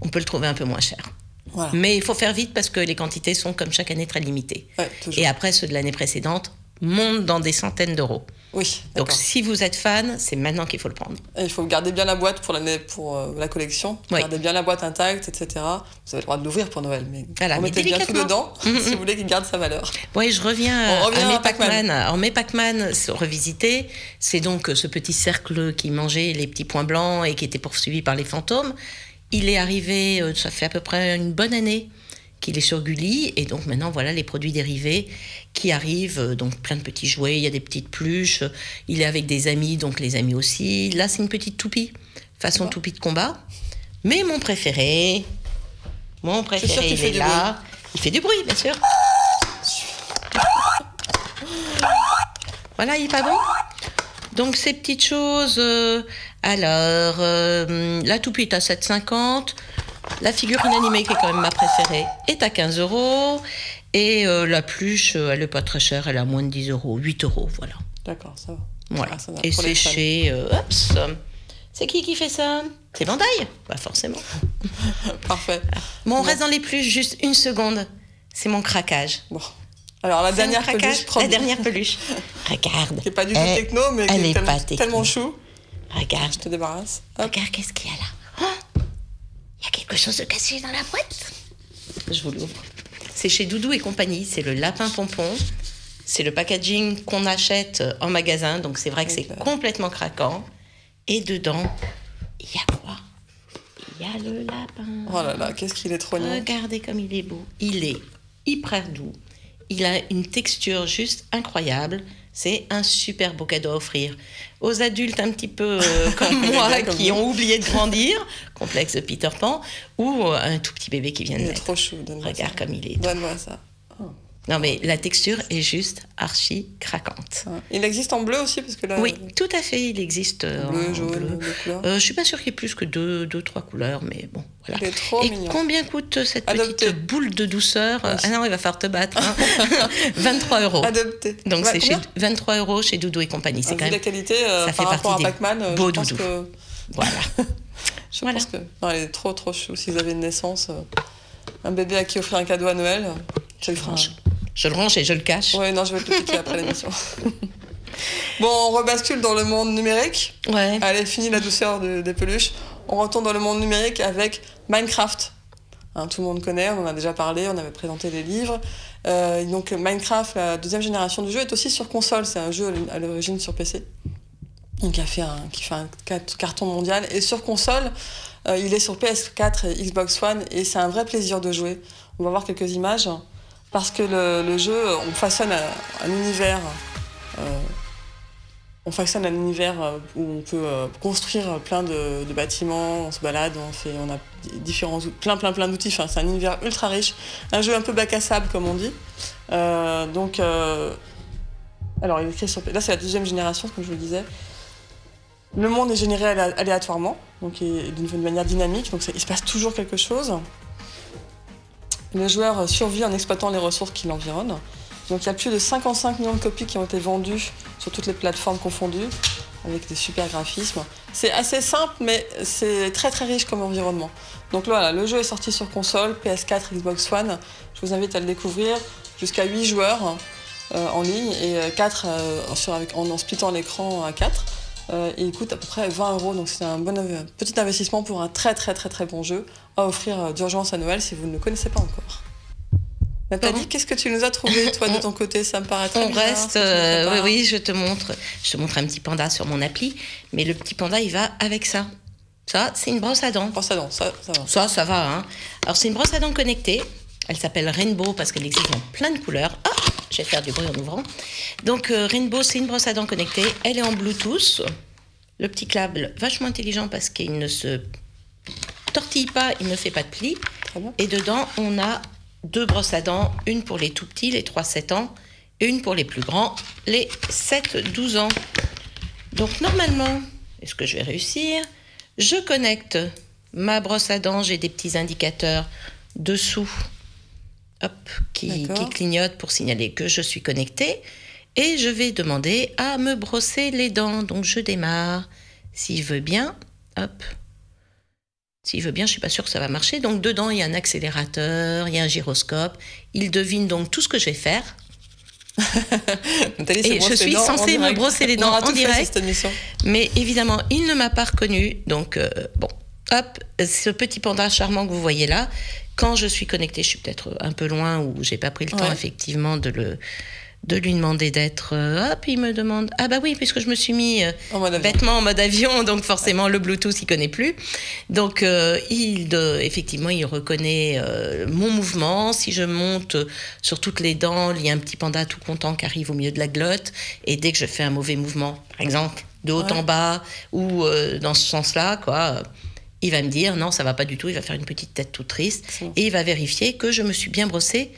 On peut le trouver un peu moins cher. Voilà. Mais il faut faire vite parce que les quantités sont, comme chaque année, très limitées. Ouais, et après, ceux de l'année précédente montent dans des centaines d'euros. Oui, donc si vous êtes fan, c'est maintenant qu'il faut le prendre. Et il faut garder bien la boîte pour la collection, garder bien la boîte intacte, etc. Vous avez le droit de l'ouvrir pour Noël, mais mettez bien tout dedans si vous voulez qu'il garde sa valeur. Oui, je reviens à mes Pac-Man. Alors mes Pac-Man revisités, c'est donc ce petit cercle qui mangeait les petits points blancs et qui était poursuivi par les fantômes. Il est arrivé, ça fait à peu près une bonne année qu'il est sur Gulli, et donc maintenant voilà les produits dérivés qui arrivent, donc plein de petits jouets, il y a des petites pluches, il est avec des amis, donc les amis aussi. Là c'est une petite toupie, façon toupie de combat, mais mon préféré il est là, il fait du bruit bien sûr. Voilà, il est pas bon. Donc ces petites choses, alors la toupie est à 7,50. La figurine animée, qui est quand même ma préférée, est à 15 €. Et la pluche, elle n'est pas très chère, elle est à moins de 10 €, 8 €, voilà. D'accord, ça va. Voilà. Ça va. Et c'est chez C'est qui fait ça? C'est Bandai? Bah forcément. Parfait. Bon, on reste dans les peluches, juste une seconde. C'est mon craquage. Bon. Alors, la dernière peluche. La dernière peluche. Regarde. Qui n'est pas du tout techno, mais qui est tellement chou. Regarde. Je te débarrasse. Hop. Regarde, qu'est-ce qu'il y a là? Il y a quelque chose de caché dans la boîte. Je vous l'ouvre. C'est chez Doudou et compagnie. C'est le lapin pompon. C'est le packaging qu'on achète en magasin. Donc, c'est vrai que c'est complètement craquant. Et dedans, il y a quoi? Il y a le lapin. Oh là là, qu'est-ce qu'il est trop mignon. Regardez comme il est beau. Il est hyper doux. Il a une texture juste incroyable. C'est un super beau cadeau à offrir aux adultes un petit peu comme moi, qui ont oublié de grandir, complexe de Peter Pan, ou un tout petit bébé qui vient de naître. Il est trop chou. Regarde comme il est. Donne-moi ça. Non, mais la texture est juste archi craquante. Il existe en bleu aussi parce que là... Oui, tout à fait, il existe bleu, en jaune, bleu. Je suis pas sûre qu'il y ait plus que deux, trois couleurs, mais bon, voilà. Il est trop mignon. Combien coûte cette petite boule de douceur? Ah non, il va falloir te battre. 23 €. Adopté. Donc c'est 23 € chez Doudou et compagnie. C'est quand même... la qualité, ça fait par rapport partie à Pac-Man, beaux je pense doudous. que... Voilà. Je pense que... Non, il est trop chou. Si vous avez une naissance, un bébé à qui offrir un cadeau à Noël, je le ferai. Je le range et je le cache. Ouais, non, je vais te le piquer après l'émission. Bon, on rebascule dans le monde numérique. Ouais. Allez, fini la douceur des peluches. On retourne dans le monde numérique avec Minecraft. Tout le monde connaît, on en a déjà parlé, on avait présenté les livres. Donc Minecraft, la deuxième génération du jeu, est aussi sur console. C'est un jeu à l'origine sur PC. Donc qui fait un carton mondial. Et sur console, il est sur PS4 et Xbox One. Et c'est un vrai plaisir de jouer. On va voir quelques images. Parce que le jeu, on façonne un univers où on peut construire plein de bâtiments, on se balade, on a différents plein d'outils. Enfin, c'est un univers ultra riche, un jeu un peu bac à sable comme on dit. Alors il est écrit sur... Là c'est la deuxième génération, comme je vous le disais. Le monde est généré aléatoirement, donc d'une manière dynamique, donc il se passe toujours quelque chose. Le joueur survit en exploitant les ressources qui l'environnent. Donc il y a plus de 55 millions de copies qui ont été vendues sur toutes les plateformes confondues, avec des super graphismes. C'est assez simple, mais c'est très très riche comme environnement. Donc là, voilà, le jeu est sorti sur console, PS4, Xbox One. Je vous invite à le découvrir. Jusqu'à 8 joueurs en ligne et 4 en splittant l'écran à 4. Et il coûte à peu près 20 €, donc c'est un petit investissement pour un très très très très bon jeu à offrir d'urgence à Noël si vous ne le connaissez pas encore. Nathalie, qu'est-ce que tu nous as trouvé, toi, de ton côté? Ça me paraît très bizarre. On reste... oui, je te montre un petit panda sur mon appli, mais le petit panda, il va avec ça. Ça, c'est une brosse à dents. Brosse à dents, ça va. Ça va, hein. Alors, c'est une brosse à dents connectée. Elle s'appelle Rainbow parce qu'elle existe en plein de couleurs. Ah, je vais faire du bruit en ouvrant. Donc, Rainbow, c'est une brosse à dents connectée. Elle est en Bluetooth. Le petit câble, vachement intelligent parce qu'il ne se tortille pas, il ne fait pas de plis. Très bien. Et dedans, on a 2 brosses à dents, une pour les tout petits, les 3-7 ans, et une pour les plus grands, les 7-12 ans. Donc, normalement, est-ce que je vais réussir? Je connecte ma brosse à dents, j'ai des petits indicateurs dessous, qui clignotent pour signaler que je suis connectée. Et je vais demander à me brosser les dents. Donc, je démarre. S'il veut bien, S'il veut bien, je ne suis pas sûre que ça va marcher. Donc, dedans, il y a un accélérateur, il y a un gyroscope. Il devine donc tout ce que je vais faire. Et je suis censée me brosser les dents en direct. Mais évidemment, il ne m'a pas reconnue. Donc, ce petit panda charmant que vous voyez là, quand je suis connectée, je suis peut-être un peu loin ou je n'ai pas pris le temps, effectivement, de lui demander d'être... il me demande... Ah bah oui, puisque je me suis mis bêtement en mode avion, donc forcément le Bluetooth, il connaît plus. Donc effectivement, il reconnaît mon mouvement. Si je monte sur toutes les dents, il y a un petit panda tout content qui arrive au milieu de la glotte. Et dès que je fais un mauvais mouvement, par exemple, de haut en bas, ou dans ce sens-là, il va me dire non, ça va pas du tout, il va faire une petite tête toute triste. Et il va vérifier que je me suis bien brossé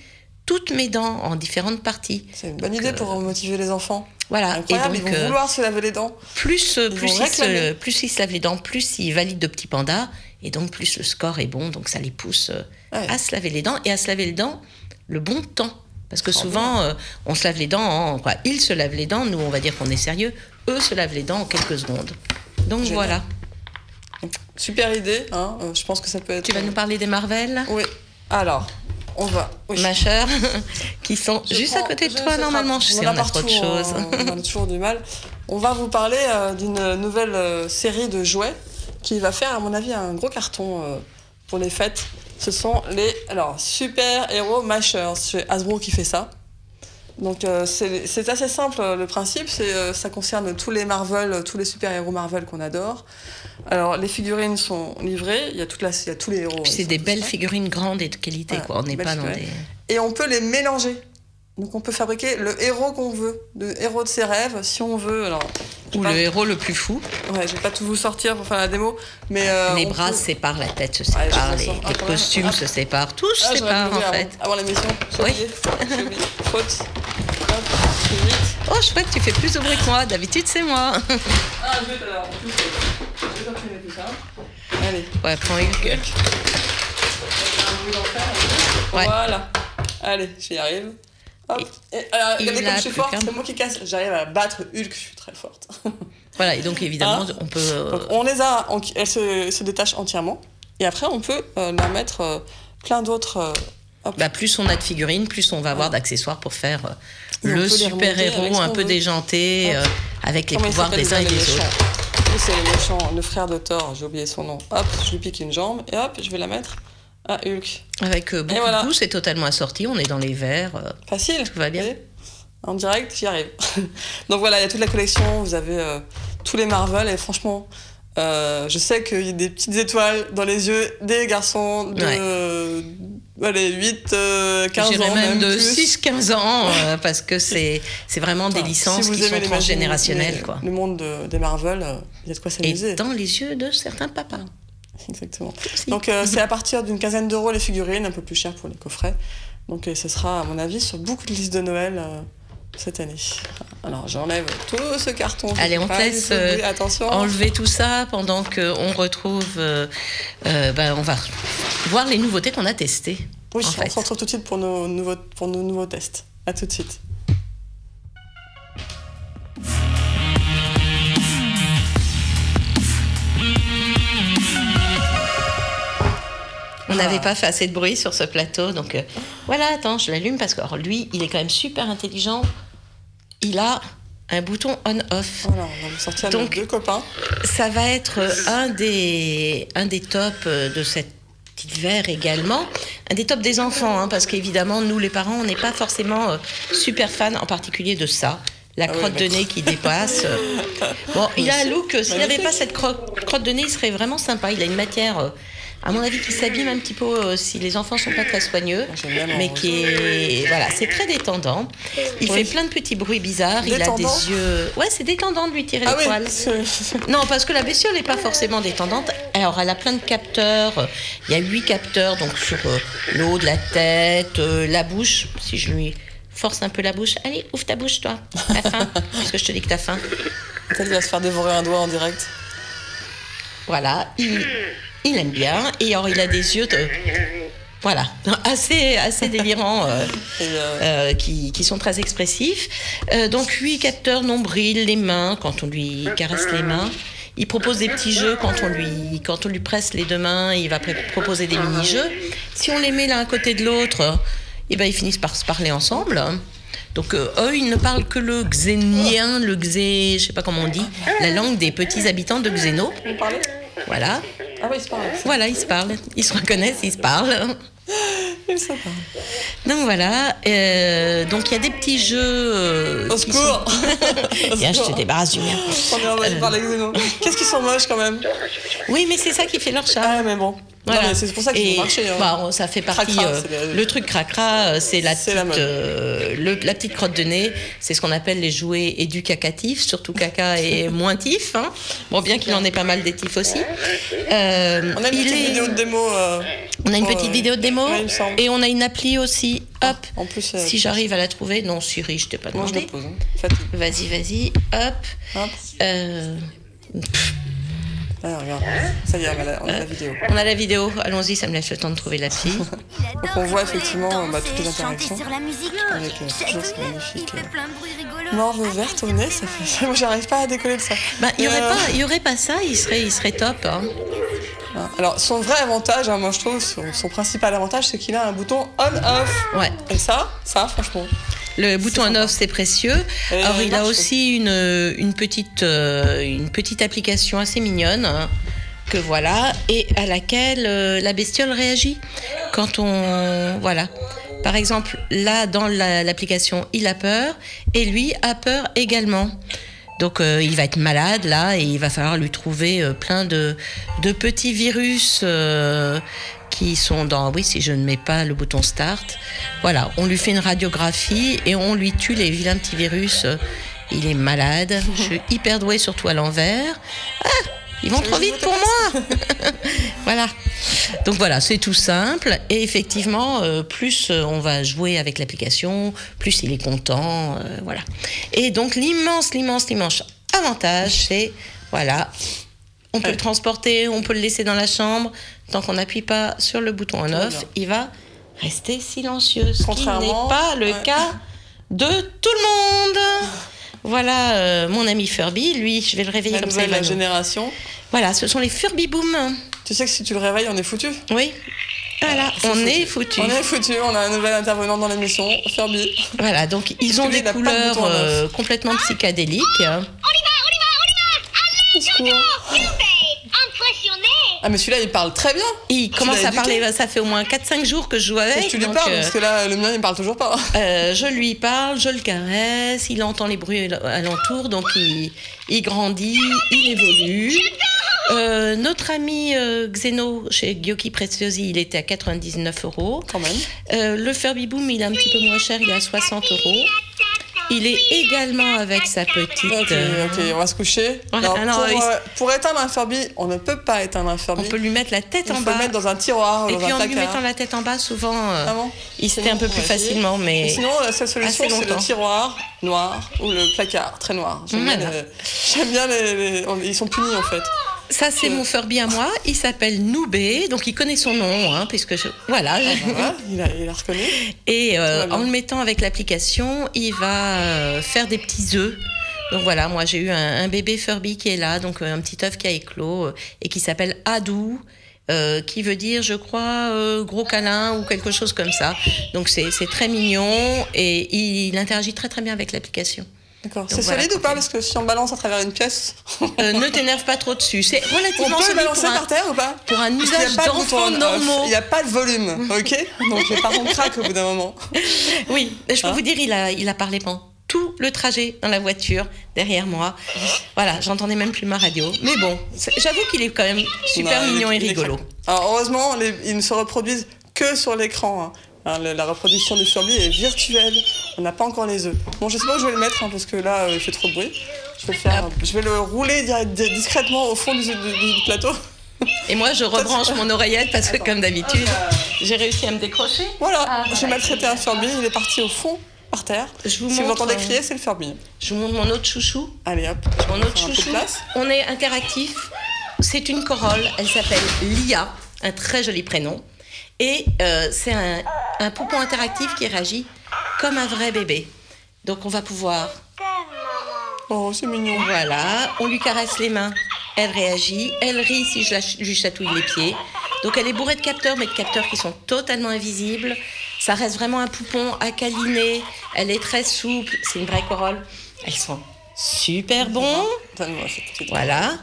toutes mes dents en différentes parties. C'est une bonne idée pour motiver les enfants. Voilà. Incroyable, et donc, ils vont vouloir se laver les dents. Plus ils se lavent les dents, plus ils valident de petits pandas, et donc plus le score est bon, donc ça les pousse à se laver les dents, et à se laver les dents le bon temps. Parce que souvent, on se lave les dents, ils se lavent les dents, nous on va dire qu'on est sérieux, eux se lavent les dents en quelques secondes. Donc voilà. Donc, super idée, hein. Je pense que ça peut être... Tu vas nous parler des Marvel? Oui. Alors, on va... Oui. Ma chère, qui sont juste à côté de toi, normalement. Je sais, on a trop de choses. On a toujours du mal. On va vous parler d'une nouvelle série de jouets qui va faire, à mon avis, un gros carton pour les fêtes. Ce sont les Super Hero Mashers. C'est Hasbro qui fait ça. Donc c'est assez simple le principe, ça concerne tous les Marvel, tous les super-héros Marvel qu'on adore. Alors les figurines sont livrées, il y a tous les héros. Puis c'est des belles figurines grandes et de qualité, quoi. On n'est pas dans des... Et on peut les mélanger. Donc on peut fabriquer le héros qu'on veut, le héros de ses rêves, si on veut. Ou le héros le plus fou. Ouais, je vais pas tout vous sortir pour faire la démo, mais les bras se séparent, la tête se sépare, les costumes se séparent, tout se sépare en fait. Avant l'émission, j'ai oublié. Faute. Oh, chouette, tu fais plus de bruit que moi. D'habitude, c'est moi. Je vais t'imprimer tout ça. Allez. Ouais, prends Hulk. Ouais. Voilà. Allez, j'y arrive. Hop. Regardez comme je suis forte, c'est moi qui casse. J'arrive à battre Hulk, je suis très forte. Voilà, et donc évidemment, on peut... Donc, on les a, elles se détachent entièrement. Et après, on peut leur mettre plein d'autres... plus on a de figurines, plus on va avoir d'accessoires pour faire le super-héros un peu déjanté, avec les pouvoirs des uns et des autres. C'est le méchant, le frère de Thor, j'ai oublié son nom. Hop, je lui pique une jambe, et hop, je vais la mettre à Hulk. Avec beaucoup de goût, c'est totalement assorti, on est dans les verts. Facile. Tout va bien. En direct, j'y arrive. Donc voilà, il y a toute la collection, vous avez tous les Marvel, et franchement... je sais qu'il y a des petites étoiles dans les yeux des garçons de 8, 15 ans. Même de 6-15 ans, parce que c'est vraiment des licences qui sont transgénérationnelles. Le monde des Marvel, il y a de quoi s'amuser. Et dans les yeux de certains papas. Exactement. Donc c'est à partir d'une quinzaine d'euros les figurines, un peu plus cher pour les coffrets. Donc ce sera, à mon avis, sur beaucoup de listes de Noël cette année. Alors j'enlève tout ce carton. Allez, on te laisse enlever tout ça pendant qu'on retrouve... on va voir les nouveautés qu'on a testées. Oui, on se retrouve tout de suite pour nos nouveaux tests. À tout de suite. On n'avait pas fait assez de bruit sur ce plateau, donc voilà, attends, je l'allume parce que lui, il est quand même super intelligent. Il a un bouton on-off. Voilà, on va vous sortir nos deux copains. Ça va être un des tops de cet hiver également, un des tops des enfants, parce qu'évidemment, nous les parents, on n'est pas forcément super fans, en particulier de ça. La crotte de nez qui dépasse. Bon, il a un look, s'il n'avait pas cette crotte de nez, il serait vraiment sympa. Il a une matière... à mon avis, qui s'abîme un petit peu si les enfants sont pas très soigneux, mais qui est... Voilà, c'est très détendant. Il fait plein de petits bruits bizarres. Détendant. Il a des yeux... Ouais, c'est détendant de lui tirer les poils. Non, parce que la bestiole n'est pas forcément détendante. Alors, elle a plein de capteurs. Il y a 8 capteurs, donc sur le haut de la tête, la bouche. Si je lui force un peu la bouche. Allez, ouvre ta bouche, toi. T'as faim, puisque je te dis que t'as faim. Peut-être qu'il va se faire dévorer un doigt en direct. Voilà, il aime bien, et alors il a des yeux assez délirants qui sont très expressifs. Donc 8 capteurs nombril, les mains, quand on lui caresse les mains. Il propose des petits jeux quand on lui presse les deux mains, il va proposer des mini-jeux. Si on les met l'un à côté de l'autre, ils finissent par se parler ensemble. Donc eux, ils ne parlent que le xénien, le xé, je sais pas comment on dit, la langue des petits habitants de Xéno. Vous parlez ? Voilà. Ah oui, ils se parlent. Voilà, ils se parlent. Ils se reconnaissent, ils se parlent. Ils se parlent. Donc voilà. Donc il y a des petits jeux. Au secours. Viens, je te débarrasse du mien. On est envahi par les xénos. Qu'est-ce qu'ils sont moches quand même. Oui, mais c'est ça qui fait leur charme. Ah, mais bon. Voilà. Non, mais c'est pour ça qu'ils vont marcher. Ça fait partie. Le truc cracra, c'est la petite crotte de nez. C'est ce qu'on appelle les jouets éducatifs, surtout caca et moins tif. Bon, bien qu'il en ait pas mal des tifs aussi. On a une petite vidéo de démo. On a une petite vidéo de démo ouais, et on a une appli aussi. Hop. En plus, si j'arrive à la trouver. Non, Siri, je t'ai pas demandé. Moi, je la pose. Vas-y. Hop. Ah, regarde, ça y est, on a la vidéo. On a la vidéo, allons-y, ça me laisse le temps de trouver l'appli. Donc on voit effectivement toutes les interactions avec toujours ce magnifique morve verte au nez, ça fait... Moi j'arrive pas à décoller de ça. Il y aurait pas ça, il serait top. Hein. Alors son vrai avantage, moi je trouve, son principal avantage, c'est qu'il a un bouton on-off. Ouais. Et ça franchement... Le bouton on-off, c'est précieux. Alors, il a aussi une petite application assez mignonne, hein, que voilà, et à laquelle la bestiole réagit. Quand on... Voilà. Par exemple, là, dans l'application, il a peur, et lui a peur également. Donc, il va être malade, là, et il va falloir lui trouver plein de petits virus... qui sont dans... Oui, si je ne mets pas le bouton Start. Voilà, on lui fait une radiographie et on lui tue les vilains petits virus. Il est malade. Je suis hyper douée, surtout à l'envers. Ah, ils vont trop vite pour moi. Voilà. Donc voilà, c'est tout simple. Et effectivement, plus on va jouer avec l'application, plus il est content. Voilà. Et donc, l'immense avantage, c'est... Voilà... On peut le transporter, on peut le laisser dans la chambre. Tant qu'on n'appuie pas sur le bouton on-off, il va rester silencieux. Ce qui n'est pas le cas de tout le monde. Voilà, mon ami Furby, lui, je vais le réveiller comme ça. La génération. Voilà, ce sont les Furby Boom. Tu sais que si tu le réveilles, on est foutu. Oui. Voilà, on est foutu. On a un nouvel intervenant dans l'émission, Furby. Voilà, donc ils ont des couleurs complètement psychédéliques. Ah mais celui-là il parle très bien. Il commence à parler, ça fait au moins 4-5 jours que je joue avec. Tu lui parles parce que là le mien il parle toujours pas. Je lui parle, je le caresse, il entend les bruits alentour, donc il grandit, il évolue. Notre ami Xeno chez Gyoki Preziosi, il était à 99 €. Quand même. Le Furby Boom il est un petit peu moins cher, il est à 60 €. Il est également avec sa petite... Ok, on va se coucher. Alors, pour éteindre un Furby, on ne peut pas éteindre un Furby. On peut lui mettre la tête en bas. On peut le mettre dans un tiroir ou dans un placard. Et puis en lui mettant la tête en bas, souvent, il se fait un peu plus facilement. Mais sinon, la seule solution, c'est le tiroir noir ou le placard très noir. J'aime bien ils sont punis en fait. Ça, c'est mon Furby à moi. Il s'appelle Noubé, donc il connaît son nom, hein, puisque voilà. Il a reconnu. Et en le mettant avec l'application, il va faire des petits œufs. Donc voilà, moi j'ai eu un bébé Furby qui est là, donc un petit œuf qui a éclos et qui s'appelle Adou. Qui veut dire, je crois, gros câlin ou quelque chose comme ça. Donc c'est très mignon et il interagit très très bien avec l'application. D'accord. C'est solide ou pas? Parce que si on balance à travers une pièce... ne t'énerve pas trop dessus. C'est relativement solide. On peut le balancer par terre ou pas? Pour un usage d'enfants normaux. Il n'y a pas de volume, ok? Donc les parents craquent au bout d'un moment. Oui, je peux vous dire, il a parlé pendant tout le trajet dans la voiture, derrière moi. Voilà, j'entendais même plus ma radio. Mais bon, j'avoue qu'il est quand même super mignon et rigolo. Alors heureusement, ils ne se reproduisent que sur l'écran, hein. La reproduction du Furby est virtuelle. On n'a pas encore les œufs. Bon, je sais pas où je vais le mettre, hein, parce que là, il fait trop de bruit. Je vais le rouler discrètement au fond du plateau. Et moi, je rebranche mon oreillette parce que, comme d'habitude, j'ai réussi à me décrocher. Voilà, j'ai maltraité un Furby. Il est parti au fond, par terre. Si vous entendez crier, c'est le Furby. Je vous montre mon autre chouchou. Allez hop. Mon autre chouchou. On est interactif. C'est une corolle. Elle s'appelle Lia. Un très joli prénom. Et c'est un poupon interactif qui réagit comme un vrai bébé. Donc on va pouvoir... Oh, c'est mignon. Voilà, on lui caresse les mains, elle réagit, elle rit si je lui chatouille les pieds. Donc elle est bourrée de capteurs, mais de capteurs qui sont totalement invisibles. Ça reste vraiment un poupon à câliner, elle est très souple, c'est une vraie corolle. Elles sont super bons. Voilà.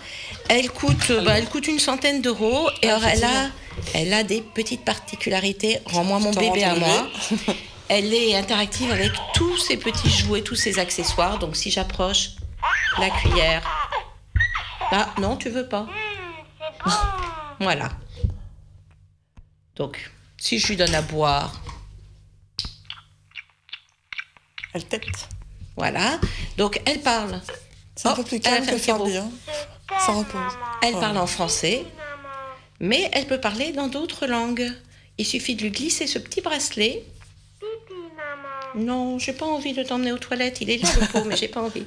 Elle coûte une centaine d'euros. Et alors elle a des petites particularités. Rends-moi mon bébé à moi. Elle est interactive avec tous ces petits jouets, tous ces accessoires. Donc si j'approche la cuillère... Ah non, tu veux pas. Voilà. Donc, si je lui donne à boire... Elle tète. Voilà. Donc elle parle. C'est un peu plus calme que le Furby. Hein. Ça repose. Elle parle en français. Mais elle peut parler dans d'autres langues. Il suffit de lui glisser ce petit bracelet. Non, j'ai pas envie de t'emmener aux toilettes. Il est là le pot, mais j'ai pas envie.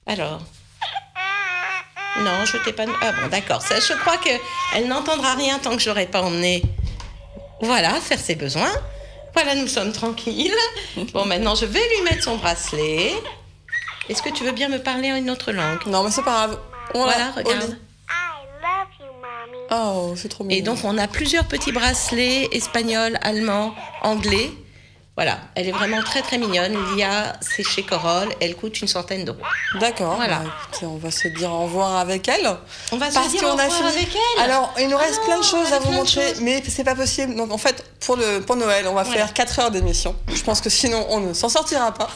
Alors. Non, je t'ai pas... Ah bon, d'accord. Ça, je crois qu'elle n'entendra rien tant que je l'aurai pas emmenée. Voilà, faire ses besoins. Voilà, nous sommes tranquilles. Bon, maintenant, je vais lui mettre son bracelet. Est-ce que tu veux bien me parler en une autre langue? Non, mais c'est pas grave. Voilà, regarde. Oh, c'est trop mignon. Et donc, on a plusieurs petits bracelets, espagnol, allemand, anglais. Voilà, elle est vraiment très très mignonne. Lia, c'est chez Corolle, elle coûte une centaine d'euros. D'accord. Voilà. Bah, écoutez, on va se dire au revoir avec elle. On va se dire au revoir avec elle. Alors, il nous reste plein de choses à vous montrer, mais c'est pas possible. Donc, en fait, pour Noël, on va faire 4 heures d'émission. Je pense que sinon, on ne s'en sortira pas.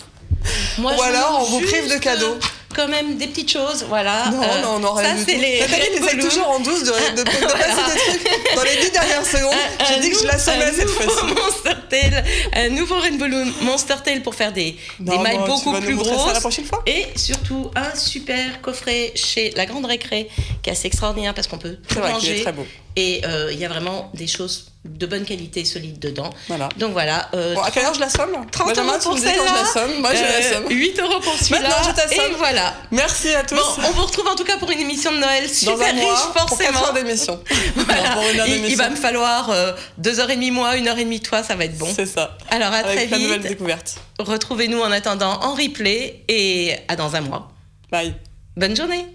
Moi, ou alors, on vous prive de cadeaux. Quand même des petites choses, voilà. Non, on n'aurait rien du tout. Nathalie essaie toujours en douce de passer des trucs dans les 10 dernières secondes. J'ai dit que je l'assommais cette fois-ci. Un nouveau Rainbow Balloon Monster Tail pour faire des mailles beaucoup plus grosses. Ça la prochaine fois. Et surtout, un super coffret chez La Grande Récré qui est assez extraordinaire parce qu'on peut tout ranger. Il est très beau. Et il y a vraiment des choses de bonne qualité, solides dedans. Voilà. Donc voilà. Bon, à quelle heure je la somme? 30 euros pour celle-là. Moi, je la somme. 8 euros pour celui-là. Maintenant, je t'assomme. Et voilà. Merci à tous. Bon, on vous retrouve en tout cas pour une émission de Noël super riche, forcément. Pour 4 heures d'émission. Voilà. Pour une heure d'émission. Il va me falloir 2h30 moi, 1h30 toi, ça va être bon. C'est ça. Alors à très vite. Avec la nouvelle découverte. Retrouvez-nous en attendant en replay et à dans un mois. Bye. Bonne journée.